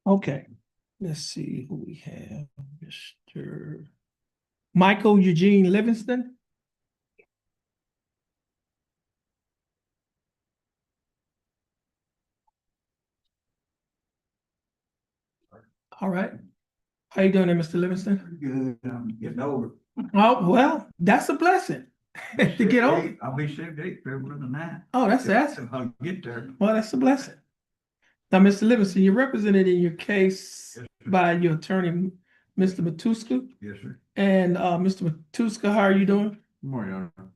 Okay, let's see who we have. Mr. Michael Eugene Livingston. All right. How you doing there, Mr. Livingston? Good, I'm getting older. Oh, well, that's a blessing to get old. I'll be 78 February the 9th. Oh, that's awesome. I'll get there. Well, that's a blessing. Now, Mr. Livingston, you're represented in your case by your attorney, Mr. Matuska. Yes, sir. And Mr. Matuska, how are you doing? Good morning, Your Honor.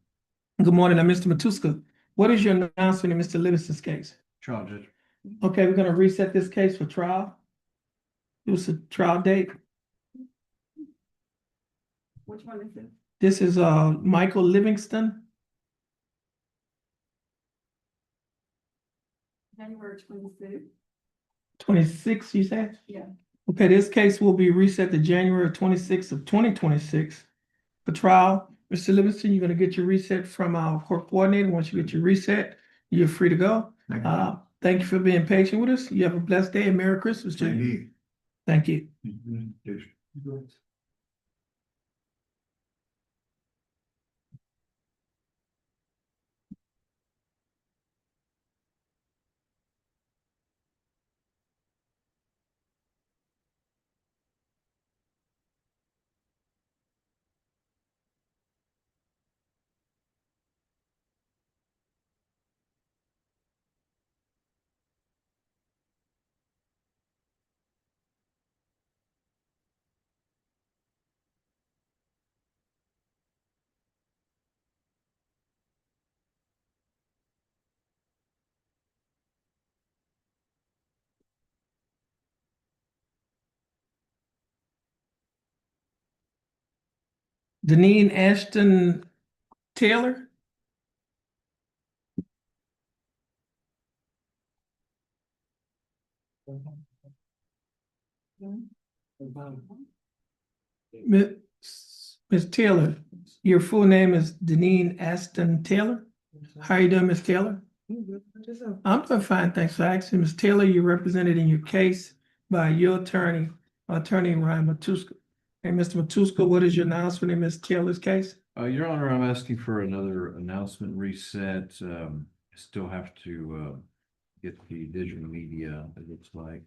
Good morning. Now, Mr. Matuska, what is your announcement in Mr. Livingston's case? Trial judge. Okay, we're gonna reset this case for trial. It was a trial date. Which one is it? This is Michael Livingston. January 26th. 26, you said? Yeah. Okay, this case will be reset to January 26th of 2026 for trial. Mr. Livingston, you're gonna get your reset from our court coordinator. Once you get your reset, you're free to go. Thank you for being patient with us. You have a blessed day and Merry Christmas to you. Thank you. Deneen Ashton Taylor. Ms. Taylor, your full name is Deneen Ashton Taylor. How are you doing, Ms. Taylor? I'm doing fine, thanks for asking. Ms. Taylor, you're represented in your case by your attorney, Ryan Matuska. And Mr. Matuska, what is your announcement in Ms. Taylor's case? Your Honor, I'm asking for another announcement reset. Still have to get the digital media, it looks like.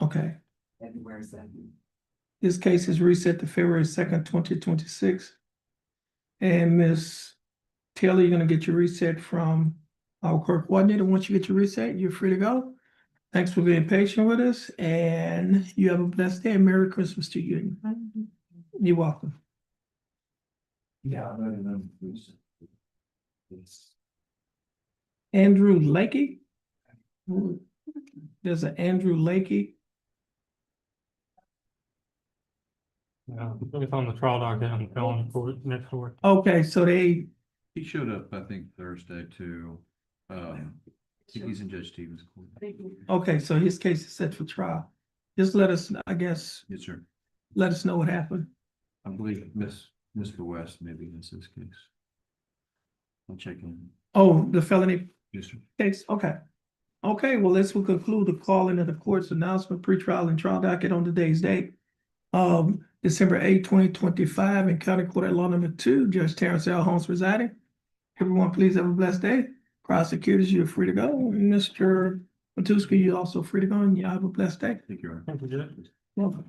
Okay, February 2nd. this case is reset to February 2nd, 2026. And Ms. Taylor, you're gonna get your reset from our court coordinator. Once you get your reset, you're free to go. Thanks for being patient with us, and you have a blessed day and Merry Christmas to you. You're welcome. Yeah, I know. Andrew Lakey. There's an Andrew Lakey. Yeah, it's on the trial docket on the felony court next door. Okay, so they, He showed up, I think, Thursday too. I think he's in Judge Stevens' court. okay, so his case is set for trial. Just let us, I guess, Yes, sir. let us know what happened. I believe Mr. West maybe in this case. I'll check in. Oh, the felony Yes, sir. case, okay. Okay, well, this will conclude the calling of the court's announcement, pretrial and trial docket on today's date. December 8, 2025, in County Court at Law Number 2, Judge Terrence L. Holmes presiding. Everyone, please have a blessed day. Prosecutors, you're free to go. Mr. Matuska, you're also free to go, and you have a blessed day. Thank you, Your Honor. Thank you, Judge. Welcome.